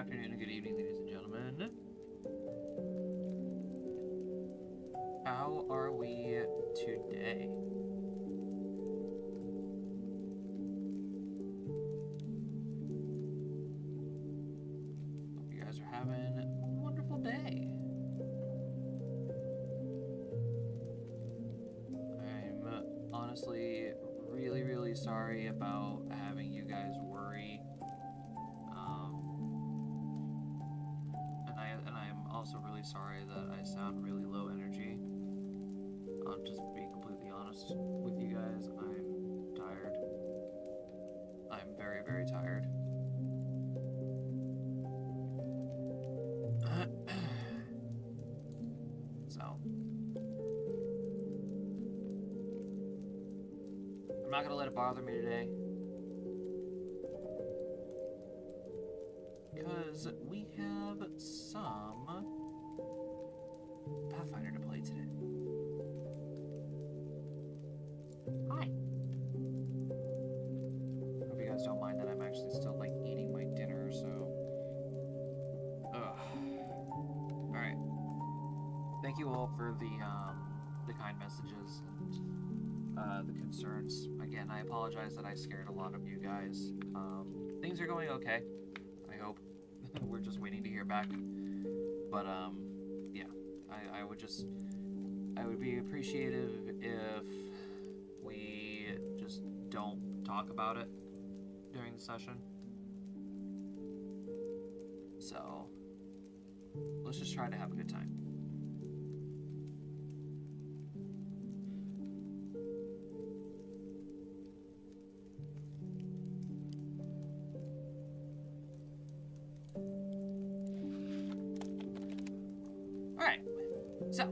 afternoon, and good evening, ladies and gentlemen. How are we today? Hope you guys are having a wonderful day. I'm honestly really sorry about having you guys worry. And I'm also really sorry that I sound really low energy. I'll just be completely honest with you guys. I'm tired. I'm very tired. So I'm not gonna let it bother me today, because we have some Pathfinder to play today. Hi. Hope you guys don't mind that I'm actually still like eating my dinner, so. Alright. Thank you all for the kind messages and the concerns. Again, I apologize that I scared a lot of you guys. Things are going okay, I hope. We're just waiting to hear back. But yeah, I would be appreciative if we just don't talk about it during the session. So let's just try to have a good time. Alright, so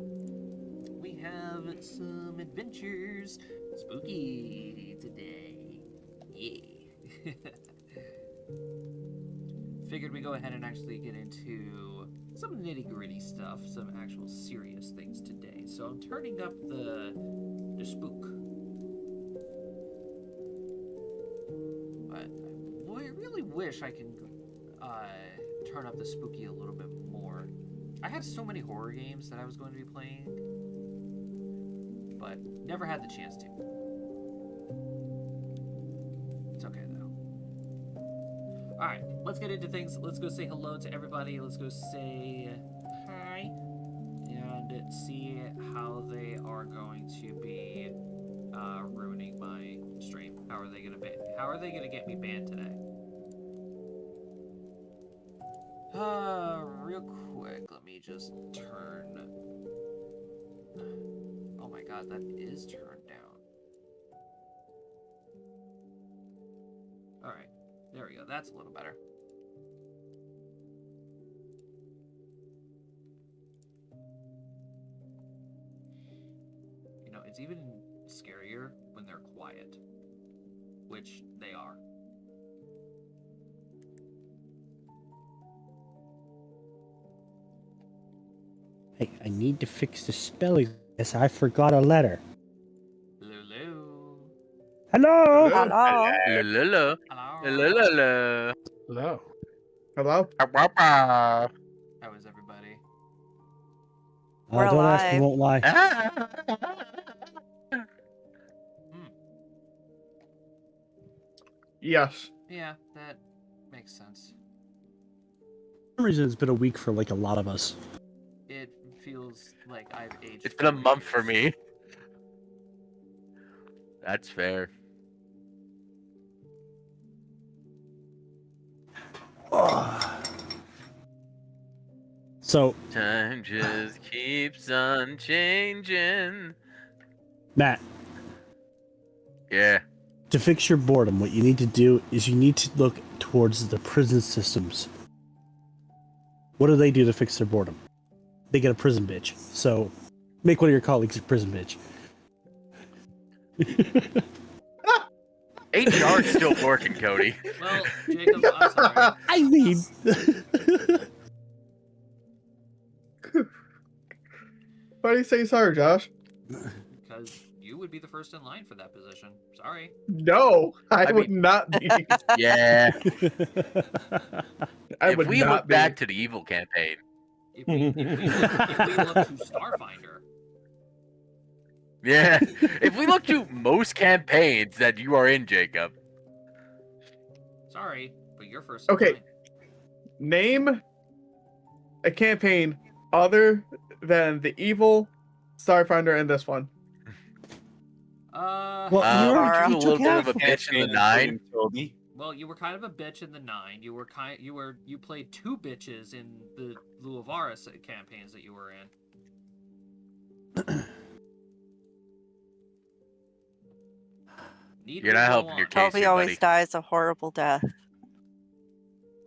we have some adventures. Spooky today. Yeah. Figured we go ahead and actually get into some nitty-gritty stuff, some actual serious things today. So I'm turning up the spook. But I really wish I can turn up the spooky a little bit more. I have so many horror games that I was going to be playing, but never had the chance to. It's okay though. Alright, let's get into things. Let's go say hello to everybody. Let's go say hi and see how they are going to be ruining my stream. How are they gonna get me banned today? Real quick, let me just turn. Oh my god, that is turned down. Alright, there we go. That's a little better. You know, it's even scarier when they're quiet, which they are. I need to fix the spelling. Yes, I forgot a letter. Hello. Hello. Hello. Hello. Hello. Hello. Hello. How is everybody? We're Don't ask me, alive. won't lie. Yes. Yeah, that makes sense. For some reason, it's been a week for like a lot of us. It feels like I've aged. It's been a 4 month for years. me. That's fair. So, Time just keeps on changing. Matt, Yeah. to fix your boredom, what you need to do is you need to look towards the prison systems. What do they do to fix their boredom? They get a prison bitch. So, make one of your colleagues a prison bitch. HR's still working, Cody. Well, Jacob, I'm sorry. I mean... Why do you say sorry, Josh? Because you would be the first in line for that position. Sorry. No, I would mean- not be. Yeah. I If would we not look be. back to the evil campaign, If we look to Starfinder, yeah. If we look to most campaigns that you are in, Jacob, sorry, but you're first in Okay. line. Name a campaign other than the evil, Starfinder, and this one. Well, you Mara. a you little took bit half. of a bitch in the Campaign, 9. including Toby. Well, you were kind of a bitch in the 9. You played 2 bitches in the Luavaris campaigns that you were in. Need You're we not go helping your on? case. Toby here, always buddy. dies a horrible death.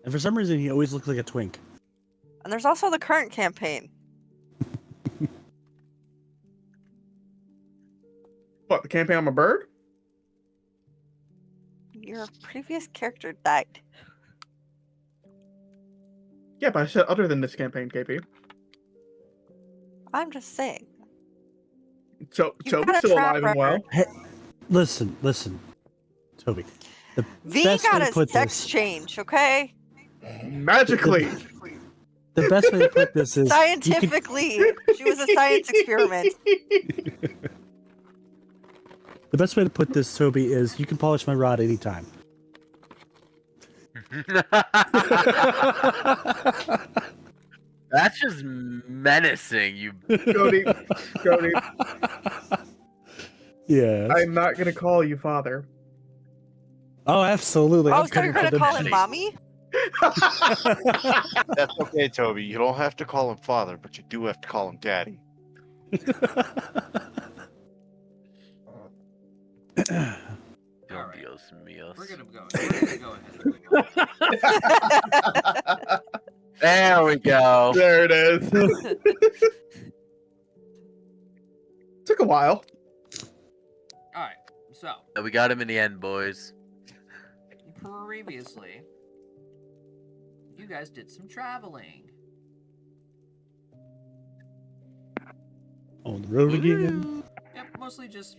And for some reason, he always looked like a twink. And there's also the current campaign. What, the campaign I'm a bird? Your previous character died. Yeah, but I said other than this campaign, KP. I'm just saying. So You've got Toby's a still track alive and well. Listen, Toby. The V best got way to his put sex this, change, okay? Magically. the best way to put this is you can- Scientifically. She was a science experiment. the best way to put this, Toby, is you can polish my rod anytime. That's just menacing, you. Cody, Yes. I'm not gonna call you father. Oh, absolutely. Oh, I'm so you're cutting gonna for call them. him mommy? That's okay, Toby. You don't have to call him father, but you do have to call him daddy. All right. Dios míos. We're gonna go ahead and move on. There we go. There it is. Took a while. All right. So We got him in the end, boys. previously, you guys did some traveling. On the road again. Yep, mostly just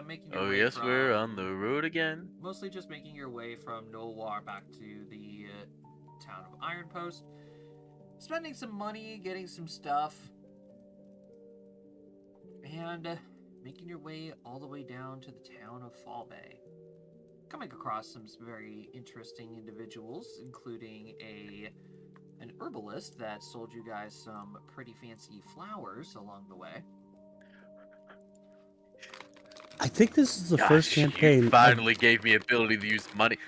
making your Oh way yes, from, we're on the road again. mostly just making your way from Noir back to the town of Iron Post, spending some money, getting some stuff, and making your way all the way down to the town of Fall Bay. Coming across some very interesting individuals, including an herbalist that sold you guys some pretty fancy flowers along the way. I think this is the Gosh, first campaign. You finally gave me ability to use money.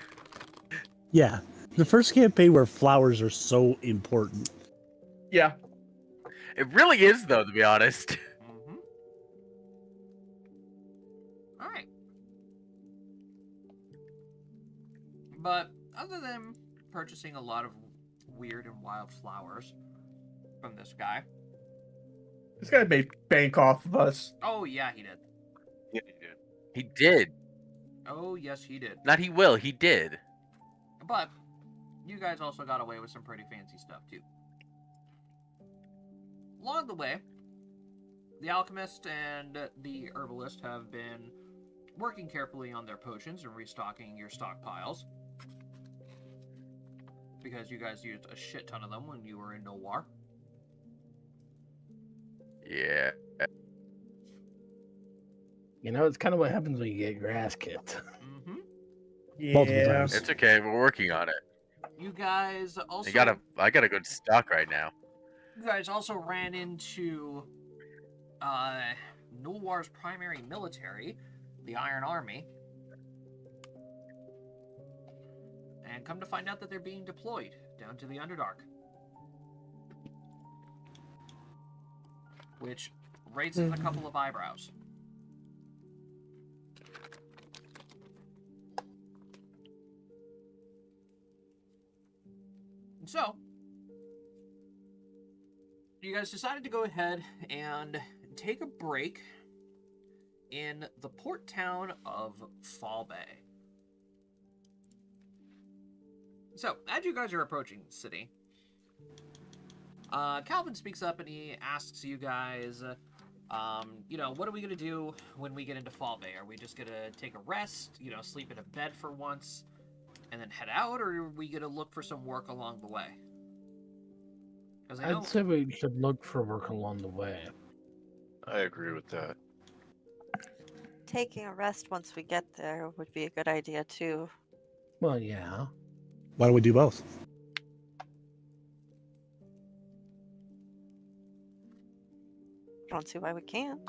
Yeah, the first campaign where flowers are so important. Yeah. It really is, though, to be honest. Mm-hmm. All right. But other than purchasing a lot of weird and wild flowers from this guy. This guy made bank off of us. Oh, yeah, he did. Yeah, you did. He did. Oh, yes, he did. Not he will, he did. But you guys also got away with some pretty fancy stuff, too. Along the way, the alchemist and the herbalist have been working carefully on their potions and restocking your stockpiles. Because you guys used a shit ton of them when you were in Noir. Yeah. You know, it's kind of what happens when you get grass kicked. Mm-hmm. Multiple times. It's okay, we're working on it. You guys also I got a good stock right now. You guys also ran into Noir's primary military, the Iron Army. And come to find out that they're being deployed down to the Underdark. Which raises a couple of eyebrows. And so, you guys decided to go ahead and take a break in the port town of Fall Bay. So, as you guys are approaching the city, Calvin speaks up and he asks you guys, What are we gonna do when we get into Fall Bay? Are we just gonna take a rest, sleep in a bed for once, and then head out, or are we gonna look for some work along the way? Because I know I'd say we should look for work along the way. I agree with that. Taking a rest once we get there would be a good idea too. Well, yeah. Why don't we do both? I don't see why we can't.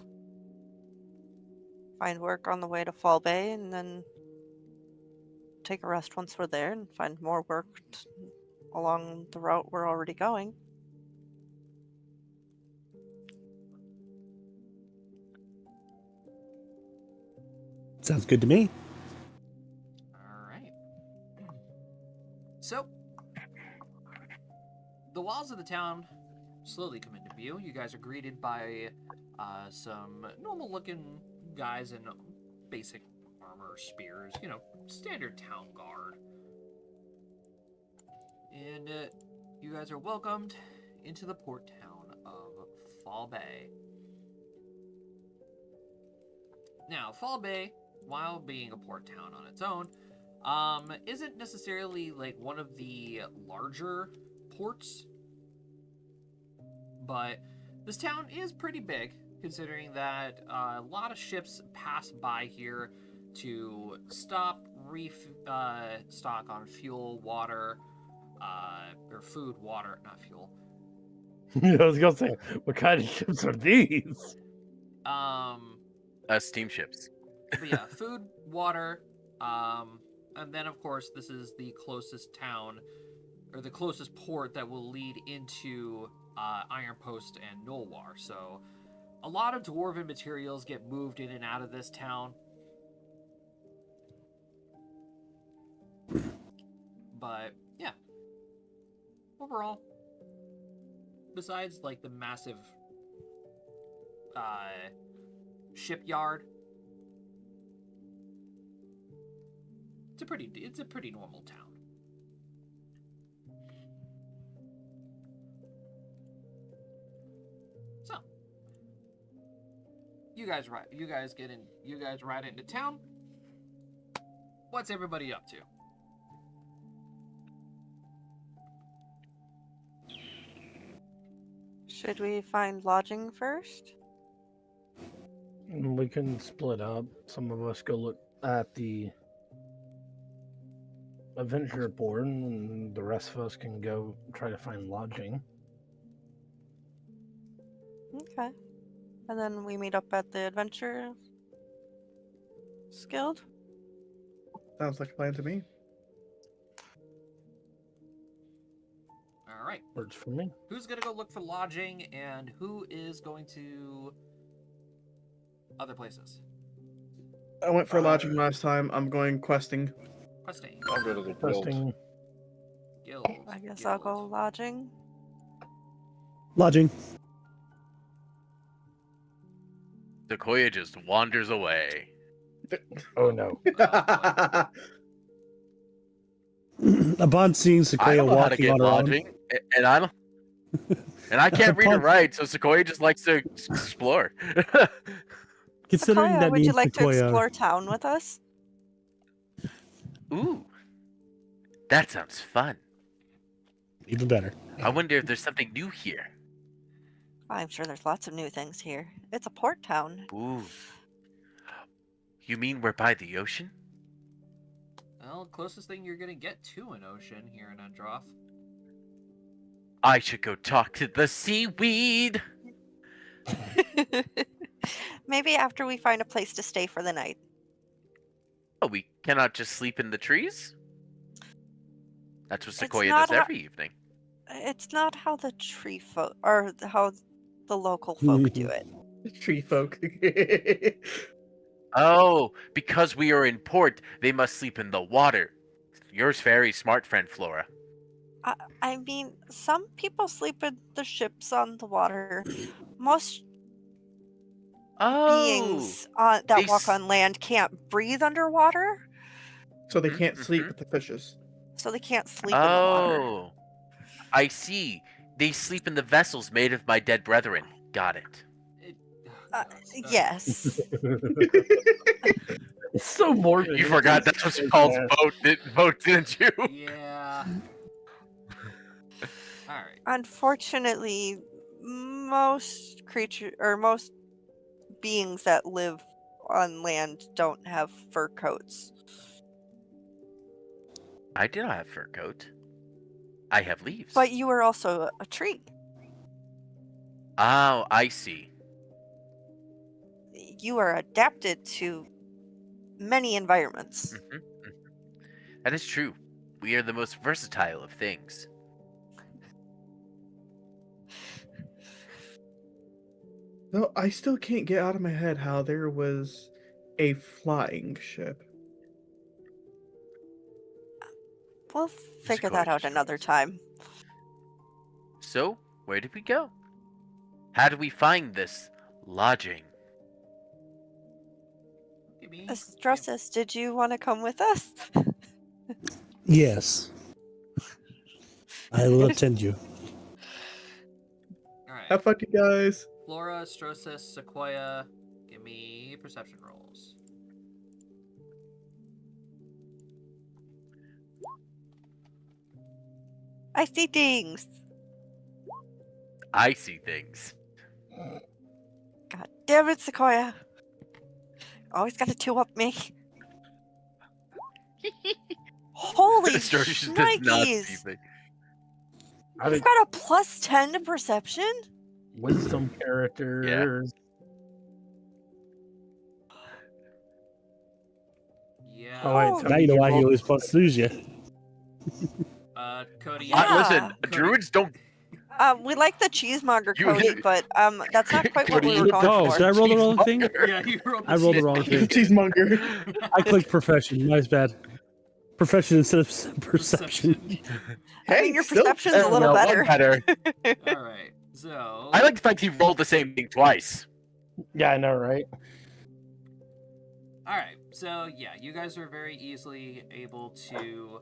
Find work on the way to Fall Bay and then take a rest once we're there and find more work along the route we're already going. Sounds good to me. All right. So, the walls of the town slowly come into view. You guys are greeted by some normal-looking guys in basic armor, spears, standard town guard. And you guys are welcomed into the port town of Fall Bay. Now, Fall Bay, while being a port town on its own, isn't necessarily like one of the larger ports, but this town is pretty big, considering that a lot of ships pass by here to stop, stock on fuel, water, or food, water, not fuel. I was gonna say, what kind of ships are these? Steamships. But yeah, food, water, and then of course this is the closest town, or the closest port that will lead into Iron Post and Nulwar. So a lot of dwarven materials get moved in and out of this town. But yeah, overall, besides like the massive shipyard, it's a pretty normal town. So, you guys ride into town. What's everybody up to? Should we find lodging first? We can split up. Some of us go look at the adventure board, and the rest of us can go try to find lodging. Okay. And then we meet up at the Adventure Guild? Sounds like a plan to me. All right. Works for me. Who's gonna go look for lodging, and who is going to other places? I went for lodging last time. I'm going questing. Questing. I'll go to the guild. Testing. Guild. I guess I'll go lodging. Lodging. Sequoia just wanders away. Oh no. Upon seeing I Sequoia don't know how to walking get on her own, lodging, and I don't. And I can't read or Upon- write, so Sequoia just likes to explore. considering Sequoia, that would you means like to Sequoia, explore town with us? Ooh, that sounds fun. even better. I wonder if there's something new here. I'm sure there's lots of new things here. It's a port town. Ooh. You mean we're by the ocean? Well, closest thing you're gonna get to an ocean here in Endroth. I should go talk to the seaweed. Maybe after we find a place to stay for the night. Oh, we cannot just sleep in the trees? That's what It's Sequoia not does ho- every evening. It's not how the tree folk, or how the local folk do it. Tree folk. Oh, because we are in port, they must sleep in the water. Yours very smart, friend Flora. I mean, some people sleep in the ships on the water. Most Oh, beings that they walk s- on land can't breathe underwater, So they can't sleep Mhm. with the fishes. so they can't sleep in the water. Oh, I see. They sleep in the vessels made of my dead brethren. Got it. Yes. It's so morbid. You it forgot just that's what she goes calls there. vote, didn't you? Yeah. All right. Unfortunately, most most beings that live on land don't have fur coats. I do not have fur coat. I have leaves. But you are also a tree. Oh, I see. You are adapted to many environments. Hmm. That is true. We are the most versatile of things. No, I still can't get out of my head how there was a flying ship. We'll figure Sequoia that out destroys. another time. So, where did we go? How did we find this lodging? Give me. Estrosis, did you want to come with us? Yes, I will attend you. All right. Have fun, you guys. Flora, Strosis, Sequoia. Give me perception rolls. I see things. I see things. God damn it, Sequoia. Always got to two up me. Holy Sturgis does not see shnikes! things. How You've did got a +10 to perception? wisdom characters? Yeah. Oh, wait, Oh. so Now you know why he rolled- always wants to lose you. Cody. Yeah. Listen, Cody. druids don't. We like the cheesemonger, You- Cody, but that's not quite what Cody, we you were going Oh, for. did I roll the wrong thing? cheesemonger. Yeah, you rolled. I rolled the wrong thing. Cheesemonger. I clicked profession. Nice bad. Profession instead of perception. I mean, Hey, your still- perception's a There we little go, one better. All right. So. I like the fact he rolled the same thing twice. Yeah, I know, right? All right. So yeah, you guys are very easily able to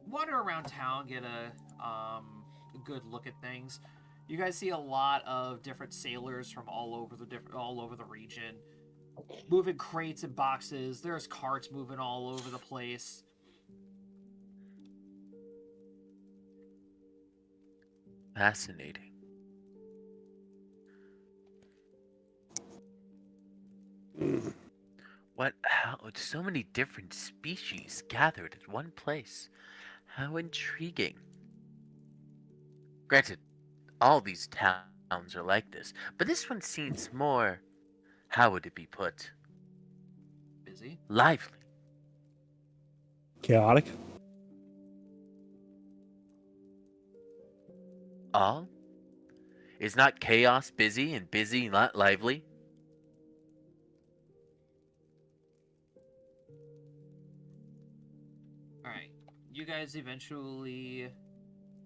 wander around town, get a good look at things. You guys see a lot of different sailors from all over the region, moving crates and boxes. There's carts moving all over the place. Fascinating. What? How? So many different species gathered at one place. How intriguing. Granted, all these towns are like this, but this one seems more. How would it be put? Busy. Lively. Chaotic. All? Is not chaos busy and busy not lively? All right. You guys eventually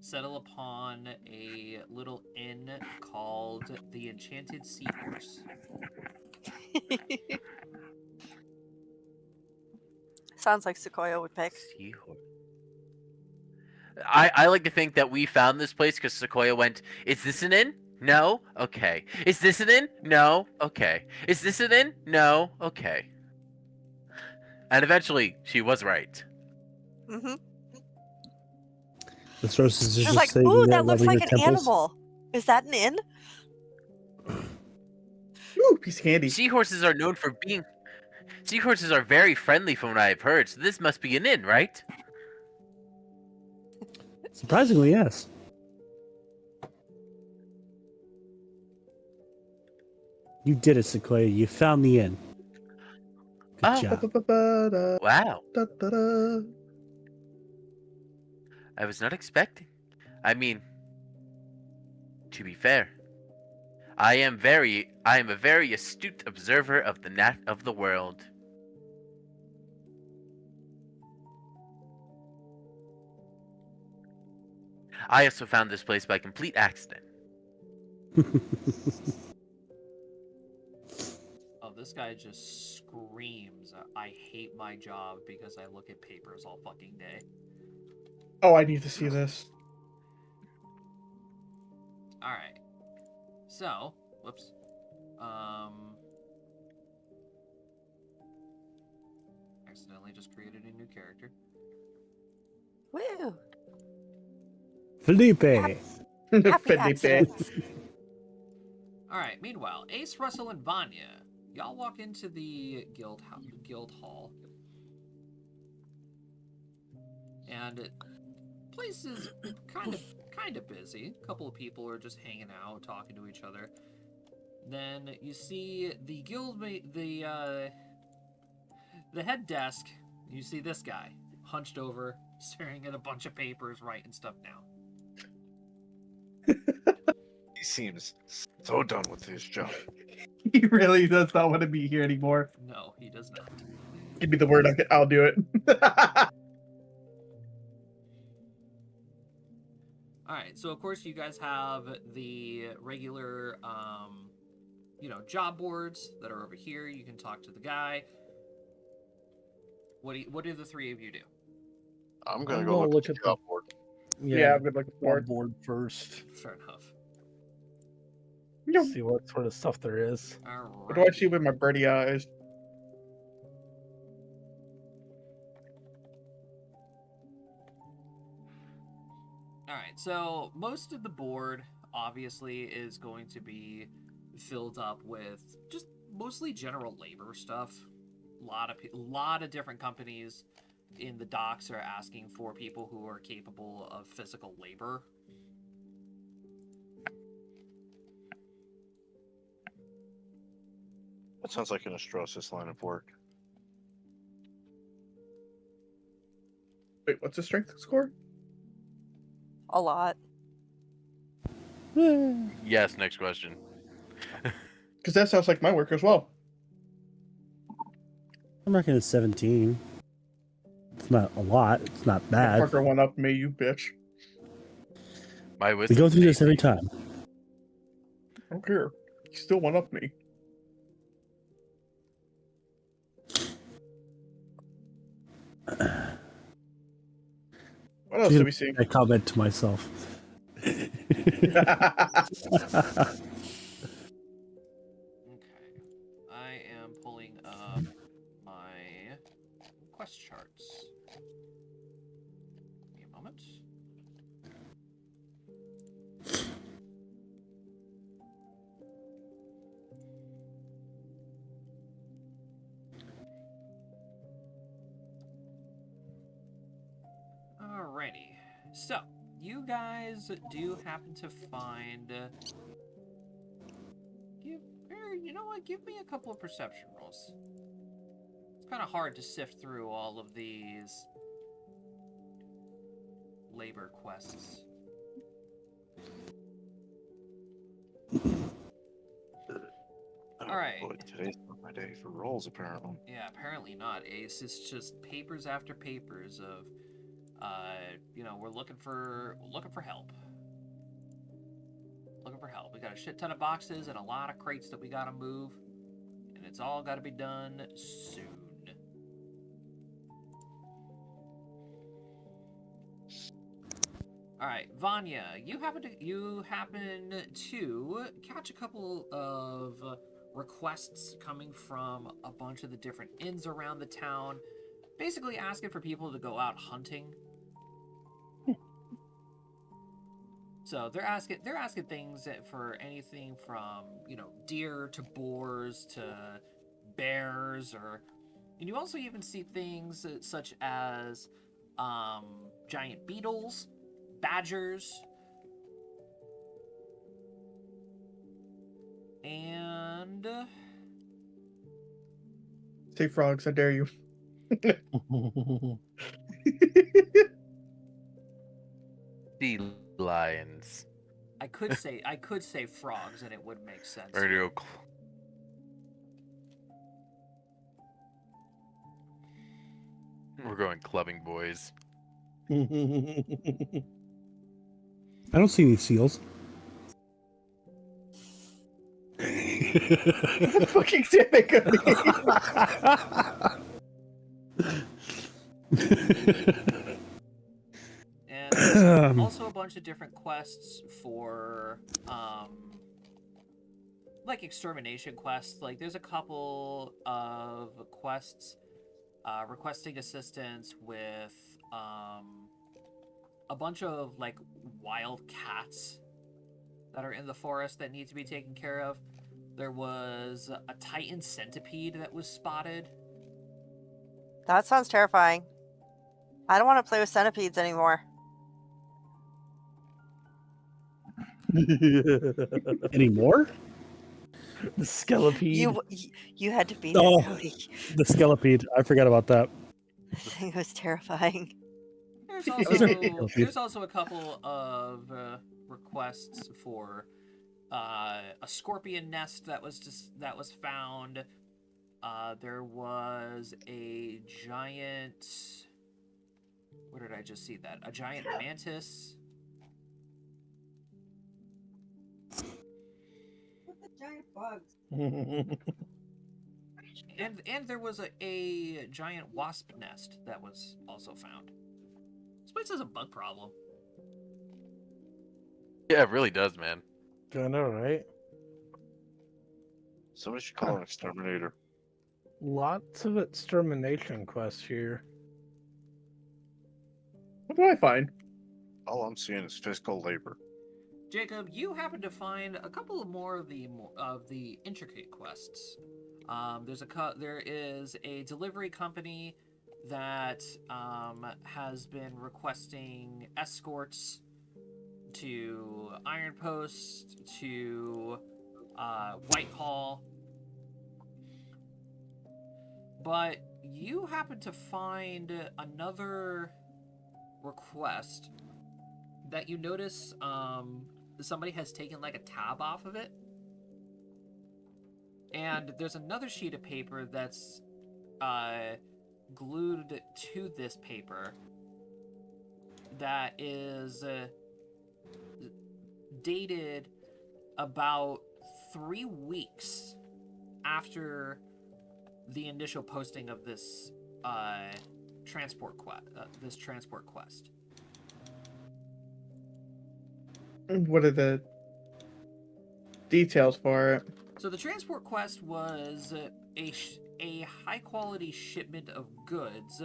settle upon a little inn called the Enchanted Seahorse. Sounds like Sequoia would pick. Seahorse. I like to think that we found this place because Sequoia went, is this an inn? No? Okay. Is this an inn? No? Okay. Is this an inn? No? Okay. And eventually, she was right. Mm-hmm. The Strosis is She's just like, saving ooh, their that looks loving like their an temples. animal. Is that an inn? Ooh, piece of candy. Seahorses are known for being... Seahorses are very friendly from what I've heard, so this must be an inn, right? Surprisingly, yes. You did it, Sequoia. You found the inn. Good Oh. job. Ba-ba-ba-da, Wow. da-da-da. I was not expecting. I mean, to be fair, I am a very astute observer of the world. I also found this place by complete accident. Oh, this guy just screams, I hate my job because I look at papers all fucking day. Oh, I need to see this. Alright. So, whoops. Accidentally just created a new character. Woo! Felipe. Happy Felipe. accidents. All right. Meanwhile, Ace, Russell, and Vanya, y'all walk into the guild hall, and place is kind of busy. A couple of people are just hanging out, talking to each other. Then you see the the head desk. You see this guy hunched over, staring at a bunch of papers, writing stuff down. He seems so done with his job. He really does not want to be here anymore. No, he does not. Give me the word, I'll do it. All right, so of course you guys have the regular, job boards that are over here. You can talk to the guy. What do the three of you do? I'm gonna I'm go gonna look at look the at job board. Yeah, I'm good looking for it. board first. Fair enough. See what sort of stuff there is. All What do I right. see with my birdie eyes? All right, so most of the board obviously is going to be filled up with just mostly general labor stuff. A lot of different companies in the docks are asking for people who are capable of physical labor. That sounds like an Astrosis line of work. Wait, what's the strength score? A lot. Yes, next question. Because that sounds like my work as well. I'm reckoning 17. It's not a lot. It's not That bad. fucker went up me, you bitch. My We wisdom. go through this every time. I don't care. He still went up me. What else do we see? I comment to myself. Okay. I am pulling up my quest charts. Give me a moment. Alrighty. So, you guys do happen to find... you know what? Give me a couple of perception rolls. It's kind of hard to sift through all of these labor quests. All right. Boy, today's not my day for rolls, apparently. Yeah, apparently not, Ace. It's just papers after papers of, we're looking for help. Looking for help. We got a shit ton of boxes and a lot of crates that we gotta move, and it's all gotta be done soon. All right, Vanya, you happen to catch a couple of requests coming from a bunch of the different inns around the town, basically asking for people to go out hunting. So they're asking things for anything from, deer to boars to bears, and you also even see things such as giant beetles, badgers, and Say frogs, I dare you. Sea lions. I could say frogs, and it would make sense. Radio. We're going clubbing, boys. I don't see any seals. What fucking damn it could And there's also a bunch of different quests for like extermination quests. Like there's a couple of quests requesting assistance with a bunch of like wild cats that are in the forest that need to be taken care of. There was a Titan centipede that was spotted. That sounds terrifying. I don't want to play with centipedes anymore. Anymore? The Skelepede. You had to be there, Oh, Cody. the Skelepede. I forgot about that. The thing was terrifying. There's Those are also filthy. there's also a couple of requests for a scorpion nest that was found. There was a giant. Where did I just see that? A giant mantis. Look at giant bugs. And there was a giant wasp nest that was also found. This place has a bug problem. Yeah, it really does, man. I know, right? Somebody should call an exterminator. Lots of extermination quests here. What do I find? All I'm seeing is physical labor. Jacob, you happen to find a couple of more of the intricate quests. There is a delivery company that has been requesting escorts to Iron Post, to Whitehall, but you happen to find another request that you notice somebody has taken like a tab off of it, and there's another sheet of paper that's glued to this paper that is dated about 3 weeks after the initial posting of this transport quest. What are the details for it? So the transport quest was a high quality shipment of goods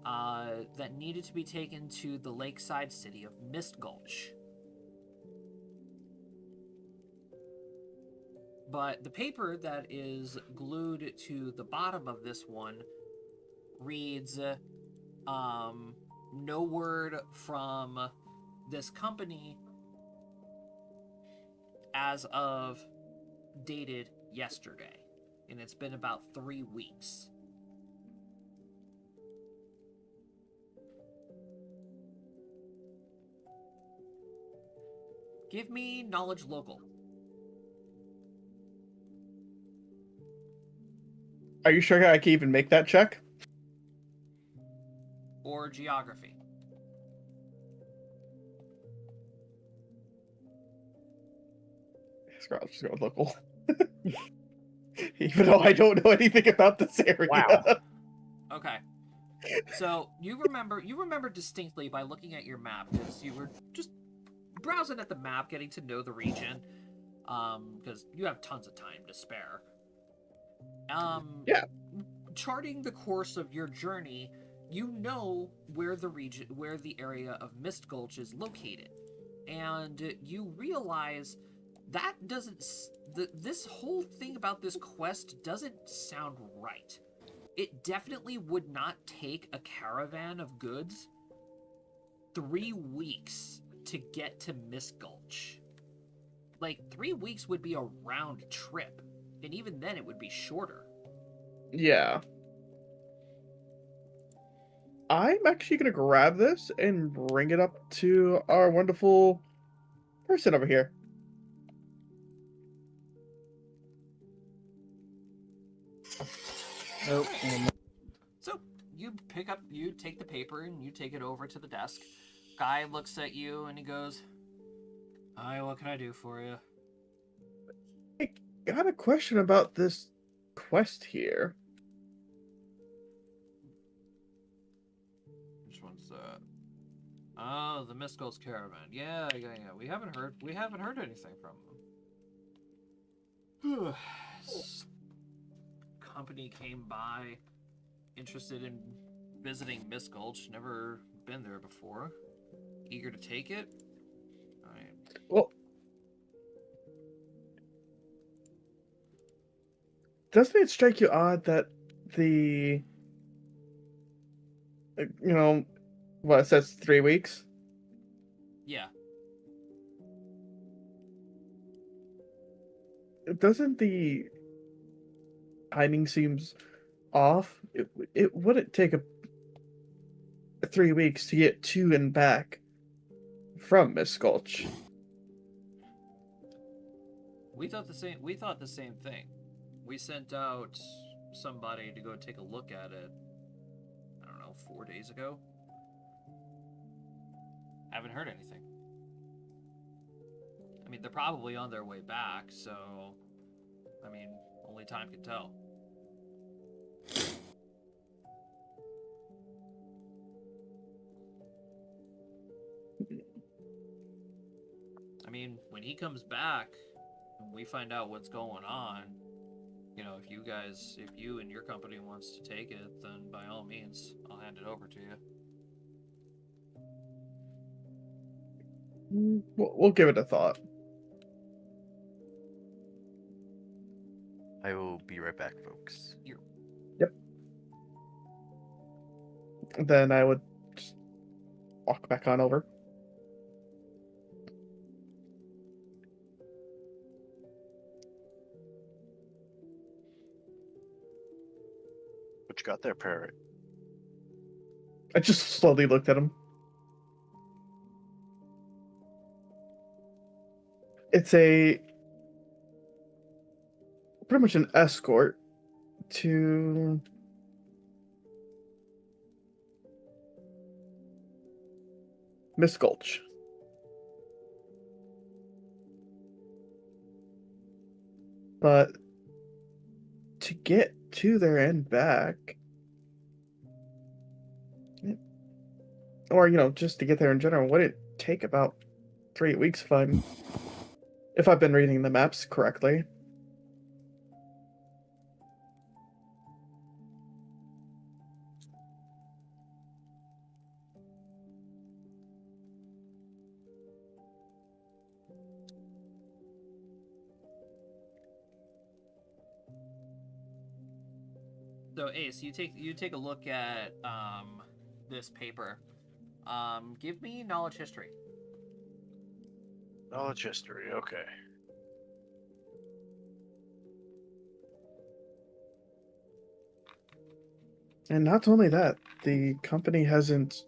that needed to be taken to the lakeside city of Mist Gulch. But the paper that is glued to the bottom of this one reads, no word from this company as of dated yesterday. And it's been about 3 weeks. Give me knowledge local. Are you sure I can even make that check? Or geography. I'll just go with local. Even though I don't know anything about this area. Wow. Okay. So you remember distinctly by looking at your map, because you were just browsing at the map, getting to know the region, because you have tons of time to spare. Yeah. Charting the course of your journey, you know where the area of Mist Gulch is located, and you realize that this whole thing about this quest doesn't sound right. It definitely would not take a caravan of goods 3 weeks to get to Mist Gulch. Like, 3 weeks would be a round trip, and even then it would be shorter. Yeah. I'm actually going to grab this and bring it up to our wonderful person over here. Oh, So you take the paper and you take it over to the desk. Guy looks at you and he goes, "Hi, what can I do for you?" I got a question about this quest here. Which one's that? Oh, the Mist Gulch caravan. Yeah. We haven't heard anything from them. Company came by, interested in visiting Miss Gulch. Never been there before. Eager to take it. All right. Well, doesn't it strike you odd that the what it says 3 weeks? Yeah. Doesn't the timing seems off? It wouldn't take a 3 weeks to get to and back from Miss Gulch. We thought the same. We thought the same thing. We sent out somebody to go take a look at it. I don't know, 4 days ago. Haven't heard anything. I mean, they're probably on their way back, so I mean, only time can tell. I mean, when he comes back and we find out what's going on, if you and your company wants to take it, then by all means, I'll hand it over to you. We'll give it a thought. I will be right back, folks. Then I would just walk back on over. What you got there, Parrot? I just slowly looked at him. It's pretty much an escort to Miss Gulch. But to get to there and back, or just to get there in general, would it take about 3 weeks if I've been reading the maps correctly? So Ace, you take a look at this paper. Give me knowledge history. Knowledge history, okay. And not only that, the company hasn't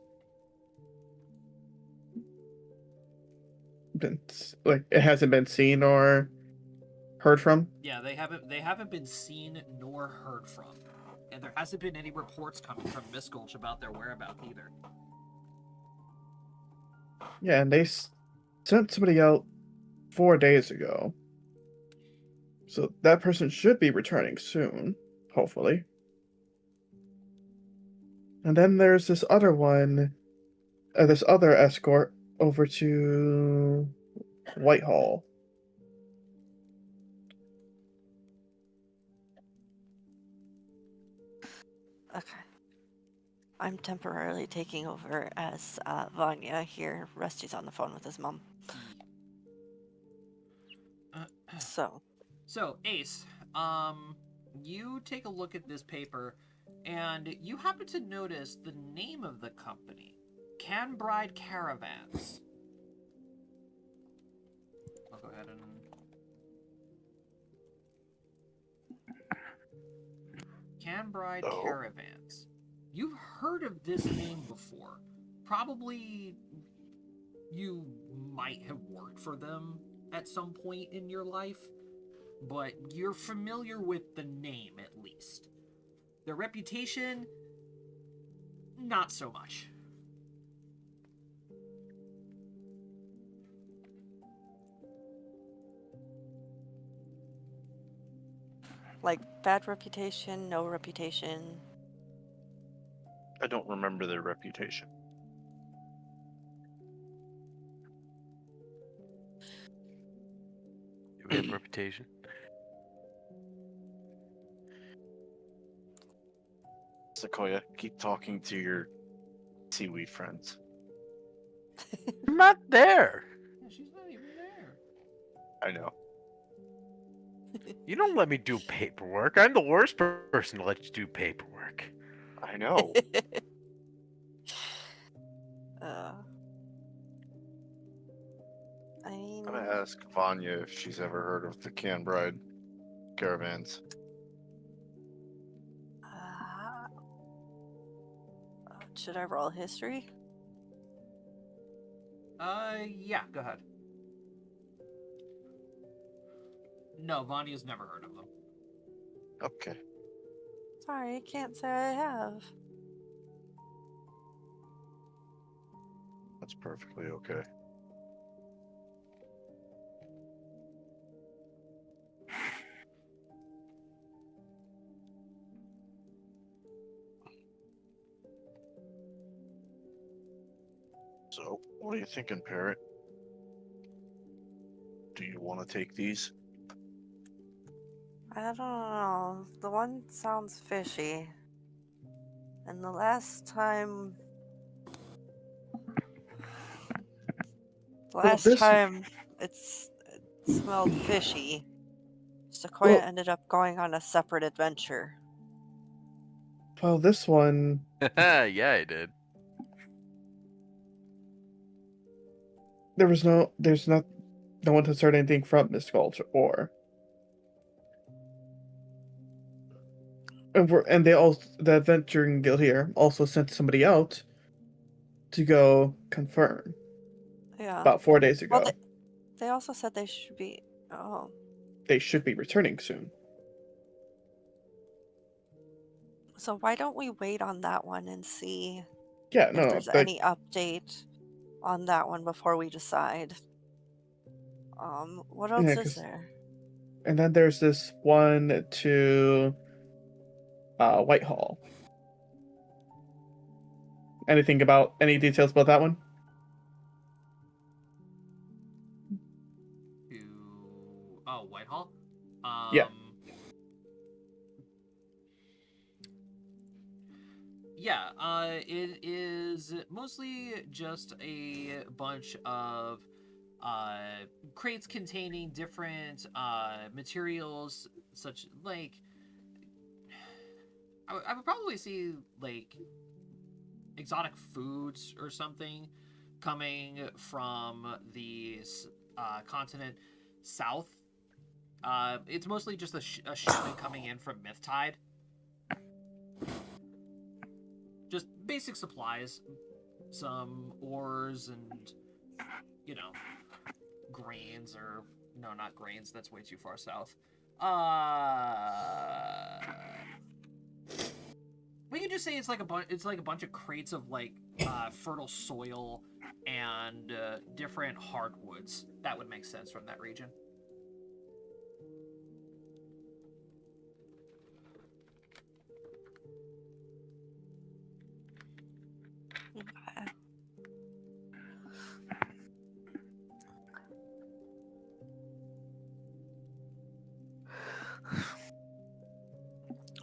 been it hasn't been seen or heard from. Yeah, they haven't been seen nor heard from, and there hasn't been any reports coming from Miss Gulch about their whereabouts either. Yeah, and they sent somebody out 4 days ago. So that person should be returning soon, hopefully. And then there's this other one, this other escort over to Whitehall. Okay. I'm temporarily taking over as Vanya here. Rusty's on the phone with his mom. So Ace, you take a look at this paper, and you happen to notice the name of the company, Canbride Caravans. I'll go ahead and Canbride Caravans. You've heard of this name before. Probably you might have worked for them at some point in your life, but you're familiar with the name at least. Their reputation, not so much. Like, bad reputation, no reputation. I don't remember their reputation. Do we have reputation? Sequoia, keep talking to your seaweed friends. I'm not there. Yeah, she's not even there. I know. You don't let me do paperwork. I'm the worst person to let you do paperwork. I know. uh, I mean, I'm gonna ask Vanya if she's ever heard of the Canbride caravans. uh, should I roll history? Yeah, go ahead. No, Vanya's never heard of them. Okay. Sorry, I can't say I have. That's perfectly okay. So, what are you thinking, Parrot? Do you want to take these? I don't know. The one sounds fishy. And the last time. The Well, last this time it smelled fishy, Sequoia well, ended up going on a separate adventure. well, this one. Yeah, I did. There's no one has heard anything from Miss Gulch or. And they also the adventuring guild here also sent somebody out to go confirm Yeah. about 4 days Well, ago. they also said they should be. Oh. They should be returning soon. So why don't we wait on that one and see Yeah, if no, there's any update on that one before we decide? What else yeah, is 'cause- there? and then there's this one to Whitehall. Any details about that one? To Whitehall. Yeah. Yeah, it is mostly just a bunch of crates containing different materials, such like I would probably see like exotic foods or something coming from the continent south. It's mostly just a shipment coming in from Mythtide. Just basic supplies, some ores and, you know, grains or no, not grains. That's way too far south. We can just say it's like a bunch of crates of like fertile soil and different hardwoods. That would make sense from that region. Okay.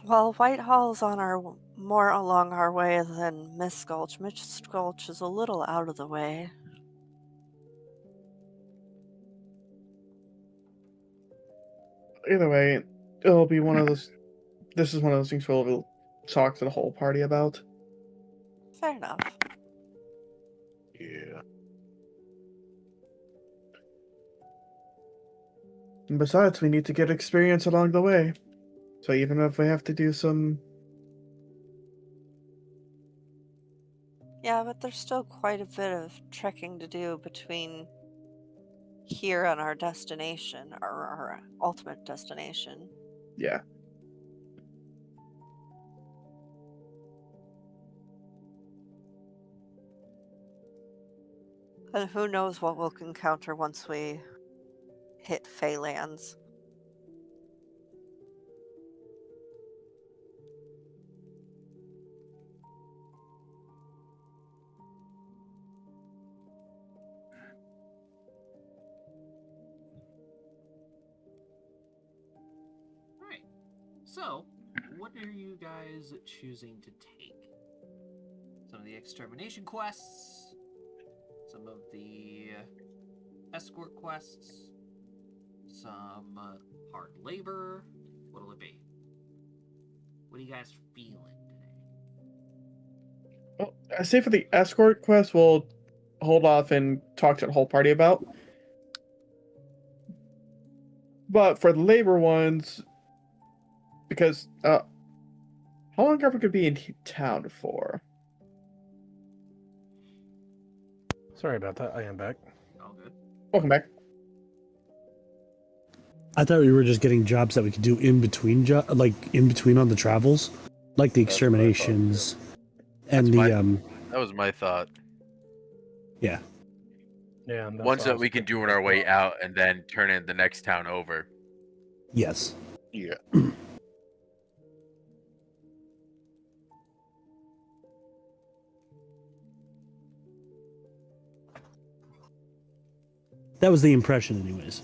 Well, Whitehall's on our more along our way than Miss Gulch. Miss Gulch is a little out of the way. Either way, it'll be one of those. This is one of those things we'll talk to the whole party about. Fair enough. Yeah. And besides, we need to get experience along the way. So even if we have to do some. Yeah, but there's still quite a bit of trekking to do between here and our destination, or our ultimate destination. Yeah. And who knows what we'll encounter once we hit Feylands. Right. So what are you guys choosing to take? Some of the extermination quests, some of the escort quests, some hard labor. What'll it be? What are you guys feeling today? Well, I say for the escort quest, we'll hold off and talk to the whole party about. But for the labor ones, because how long are we gonna be in town for? Sorry about that. I am back. All good. Welcome back. I thought we were just getting jobs that we could do in between, like in between on the travels, like the That's what I thought, exterminations and That's the That was my thought. yeah. Yeah, and that's Ones what I that was we can thinking do on as our way well. out and then turn in the next town over. Yes. Yeah. That was the impression, anyways.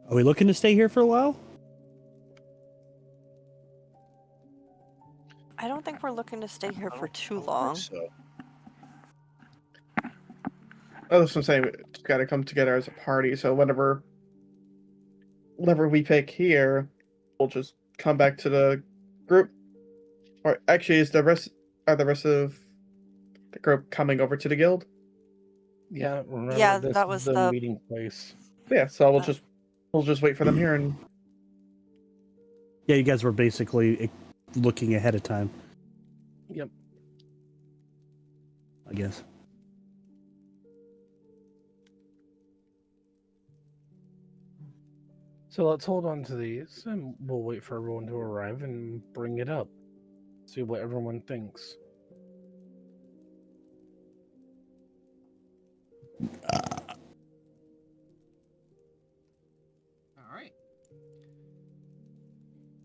Are we looking to stay here for a while? I don't think we're looking to stay here I for don't- too I don't think long. So. Oh, that's what I'm saying. We just gotta come together as a party. So whatever we pick here, we'll just come back to the group. Or actually, are the rest of the group coming over to the guild? Yeah, remember Yeah, this that is was the the- meeting place. Yeah. So Uh, we'll just wait for them here and Yeah, you guys were basically looking ahead of time, Yep. I guess. So let's hold on to these and we'll wait for everyone to arrive and bring it up. See what everyone thinks. All right.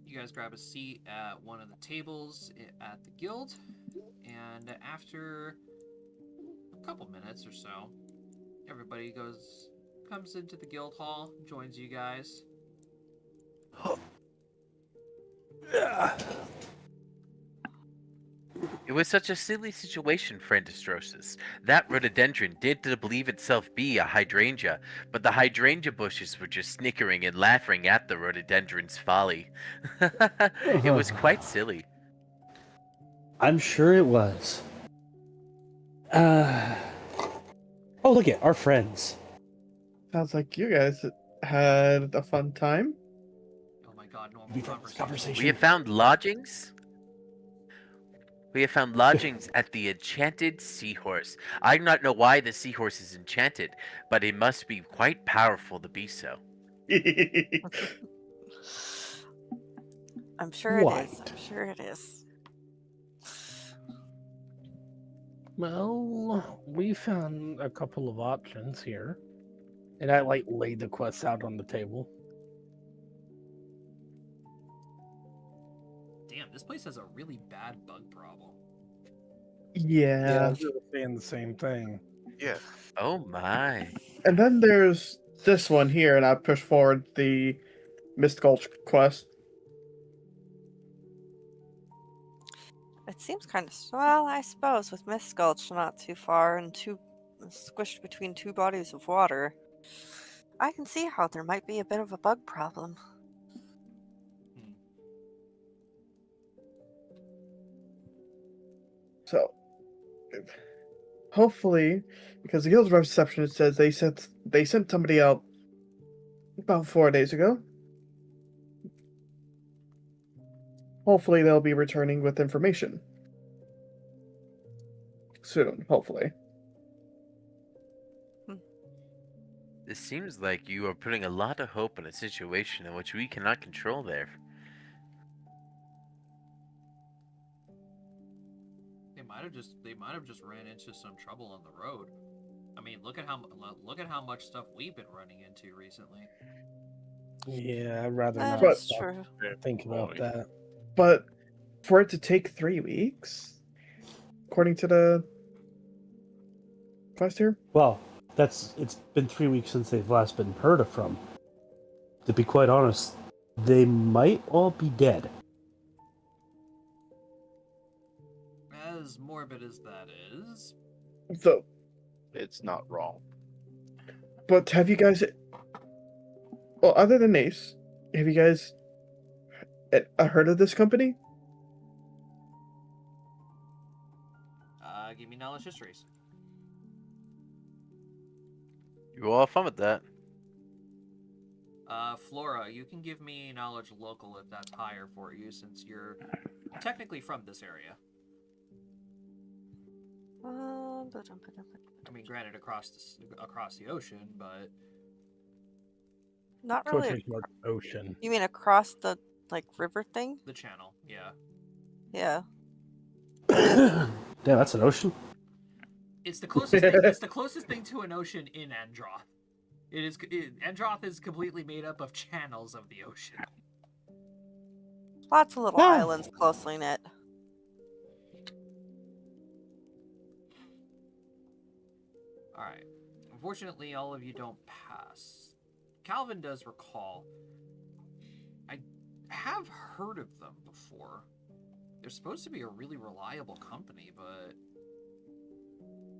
You guys grab a seat at one of the tables at the guild, and after a couple minutes or so, everybody comes into the guild hall, joins you guys. It was such a silly situation, friend Astrosis. That rhododendron did believe itself be a hydrangea, but the hydrangea bushes were just snickering and laughing at the rhododendron's folly. It was quite silly. I'm sure it was. Oh, look at our friends. sounds like you guys had a fun time. Oh my god, normal Be friends, conversation. We have found lodgings. We have found lodgings at the Enchanted Seahorse. I do not know why the seahorse is enchanted, but it must be quite powerful to be so. I'm sure it is. What? I'm sure it is. Well, we found a couple of options here. And I laid the quests out on the table. Damn, this place has a really bad bug problem. Yeah. we were saying the same thing. Yeah. Oh my. And then there's this one here, and I push forward the Mist Gulch quest. It seems kind of well, I suppose, with Mist Gulch not too far and squished between two bodies of water. I can see how there might be a bit of a bug problem. So, hopefully, because the guild's receptionist says they sent somebody out about 4 days ago. Hopefully, they'll be returning with information soon. Hopefully. It seems like you are putting a lot of hope in a situation in which we cannot control there. They might have just ran into some trouble on the road. I mean, look at how much stuff we've been running into recently. Yeah, I'd rather That not is true. think about that. But for it to take 3 weeks, according to the quest here. Well, it's been 3 weeks since they've last been heard from. To be quite honest, they might all be dead. As morbid as that is, So, It's not wrong. but have you guys? Well, other than Ace, have you guys heard of this company? give me knowledge histories. You all have fun with that. Flora, you can give me knowledge local if that's higher for you, since you're technically from this area. I mean, granted, across the ocean, but Not really. Quotation mark ocean. You mean across the river thing? the channel, yeah. Yeah. Damn, that's an ocean. It's the closest thing. It's the closest thing to an ocean in Endroth. Endroth is completely made up of channels of the ocean. Lots of little Yeah. islands closely knit. All right. Unfortunately, all of you don't pass. Calvin does recall. I have heard of them before. They're supposed to be a really reliable company, but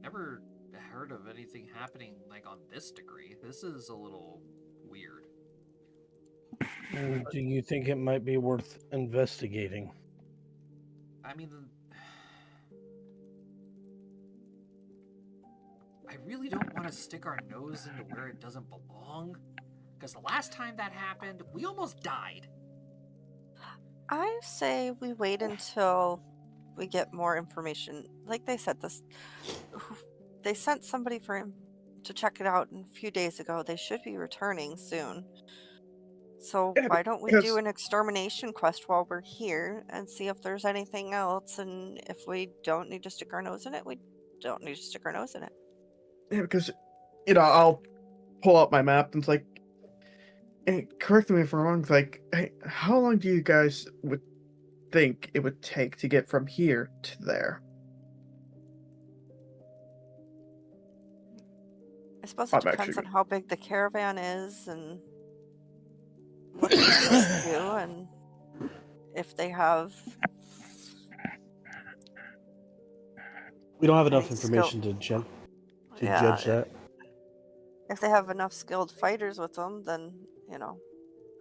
never heard of anything happening like on this degree. This is a little weird. Do you think it might be worth investigating? I mean, I really don't want to stick our nose into where it doesn't belong. Because the last time that happened, we almost died. I say we wait until we get more information. Like they said, they sent somebody for him to check it out a few days ago. They should be returning soon. So Yeah, why don't we because- do an extermination quest while we're here and see if there's anything else? And if we don't need to stick our nose in it, we don't need to stick our nose in it. Yeah, because I'll pull out my map and it's like, hey, correct me if I'm wrong. It's like, hey, how long do you guys would think it would take to get from here to there? I suppose I'm it depends actually- on how big the caravan is and what they're supposed to do, and if they have We don't have enough any information to judge yeah, that. if they have enough skilled fighters with them, then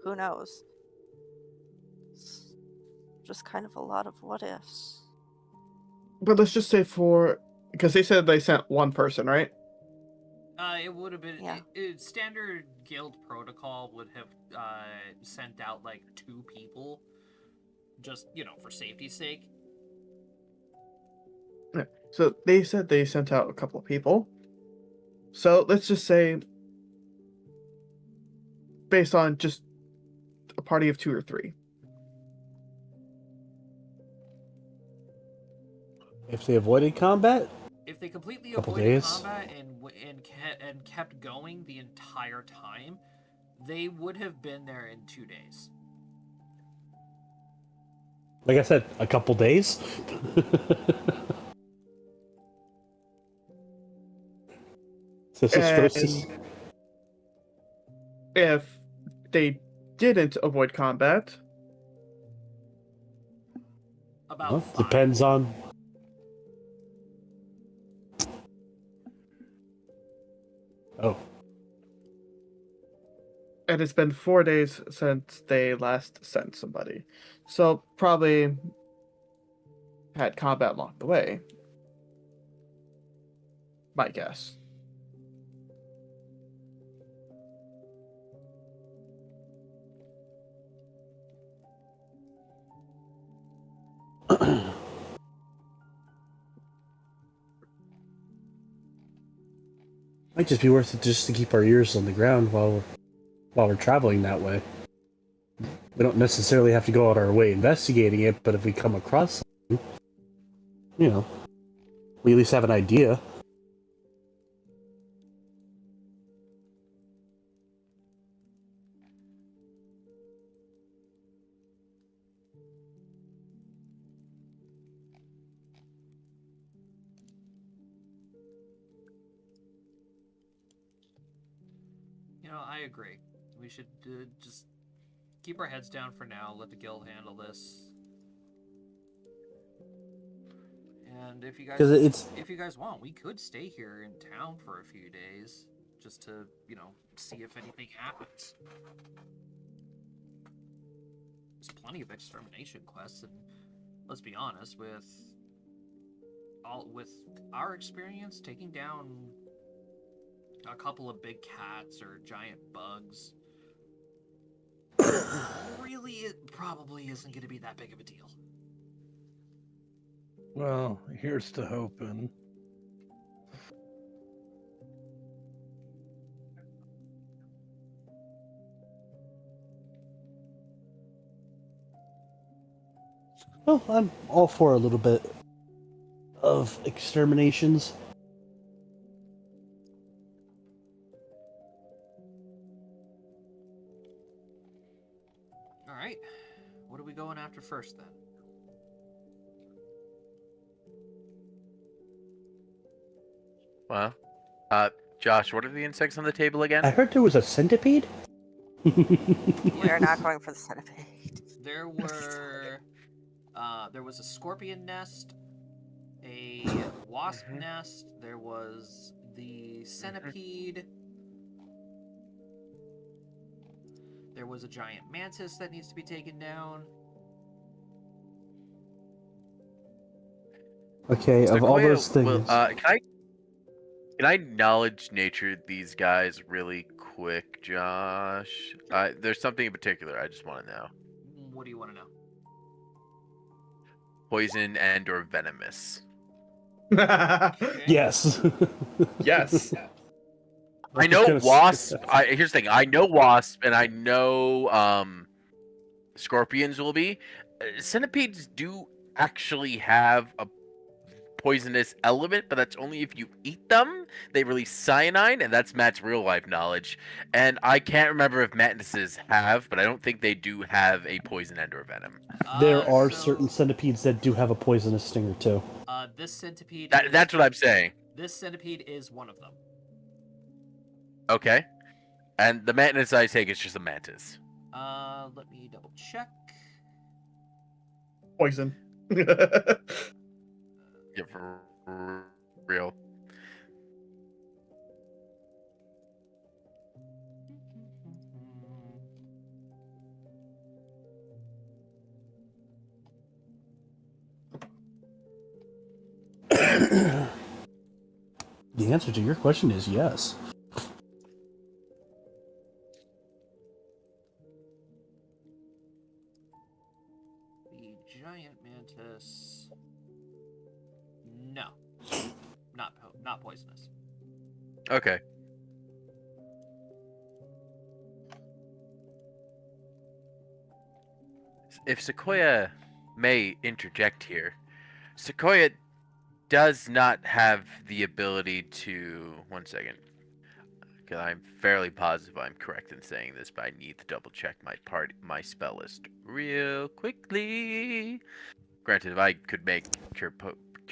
who knows? It's just kind of a lot of what ifs. But let's just say because they said they sent one person, right? It would have been Yeah. standard guild protocol would have sent out like 2 people, just for safety's sake. Yeah. So they said they sent out a couple of people. So let's just say, based on just a party of 2 or 3. If they avoided combat, If they completely Couple avoided days. combat and kept going the entire time, they would have been there in 2 days. like I said, a couple days. This is supposed to. And if they didn't avoid combat, About Well, 5. depends on. Oh, and it's been 4 days since they last sent somebody. So probably had combat along the way. My guess. might just be worth it just to keep our ears on the ground while we're traveling that way. We don't necessarily have to go out our way investigating it, but if we come across something, we at least have an idea. I agree. We should just keep our heads down for now. Let the guild handle this. And if you guys, 'Cause it's- if you guys want, we could stay here in town for a few days, just to, you know, see if anything happens. There's plenty of extermination quests, and let's be honest, with our experience, taking down a couple of big cats or giant bugs really, it probably isn't going to be that big of a deal. Well, here's to hoping. Well, I'm all for a little bit of exterminations. All right, what are we going after first then? Well, Josh, what are the insects on the table again? I heard there was a centipede. We are not going for the centipede. There was a scorpion nest, a wasp nest. There was the centipede. There was a giant mantis that needs to be taken down. Okay, of all those things. Can I knowledge nature these guys really quick, Josh? There's something in particular I just want to know. What do you want to know? Poison and or venomous. Okay. Yes. Yes. I know Gonna say wasp. that. Here's the thing. I know wasp, and I know scorpions will be. Centipedes do actually have a poisonous element, but that's only if you eat them. They release cyanide, and that's Matt's real life knowledge. And I can't remember if mantises have, but I don't think they do have a poison and or venom. There are So, certain centipedes that do have a poisonous stinger too. This centipede. That's what I'm saying. This centipede is one of them. Okay. And the mantis I take is just a mantis. Let me double check. Poison. Yeah, for real. The answer to your question is yes. The giant mantis. No, not poisonous. Okay. If Sequoia may interject here, Sequoia does not have the ability to. One second. Because I'm fairly positive I'm correct in saying this, but I need to double check my spell list real quickly. Granted, if I could make cure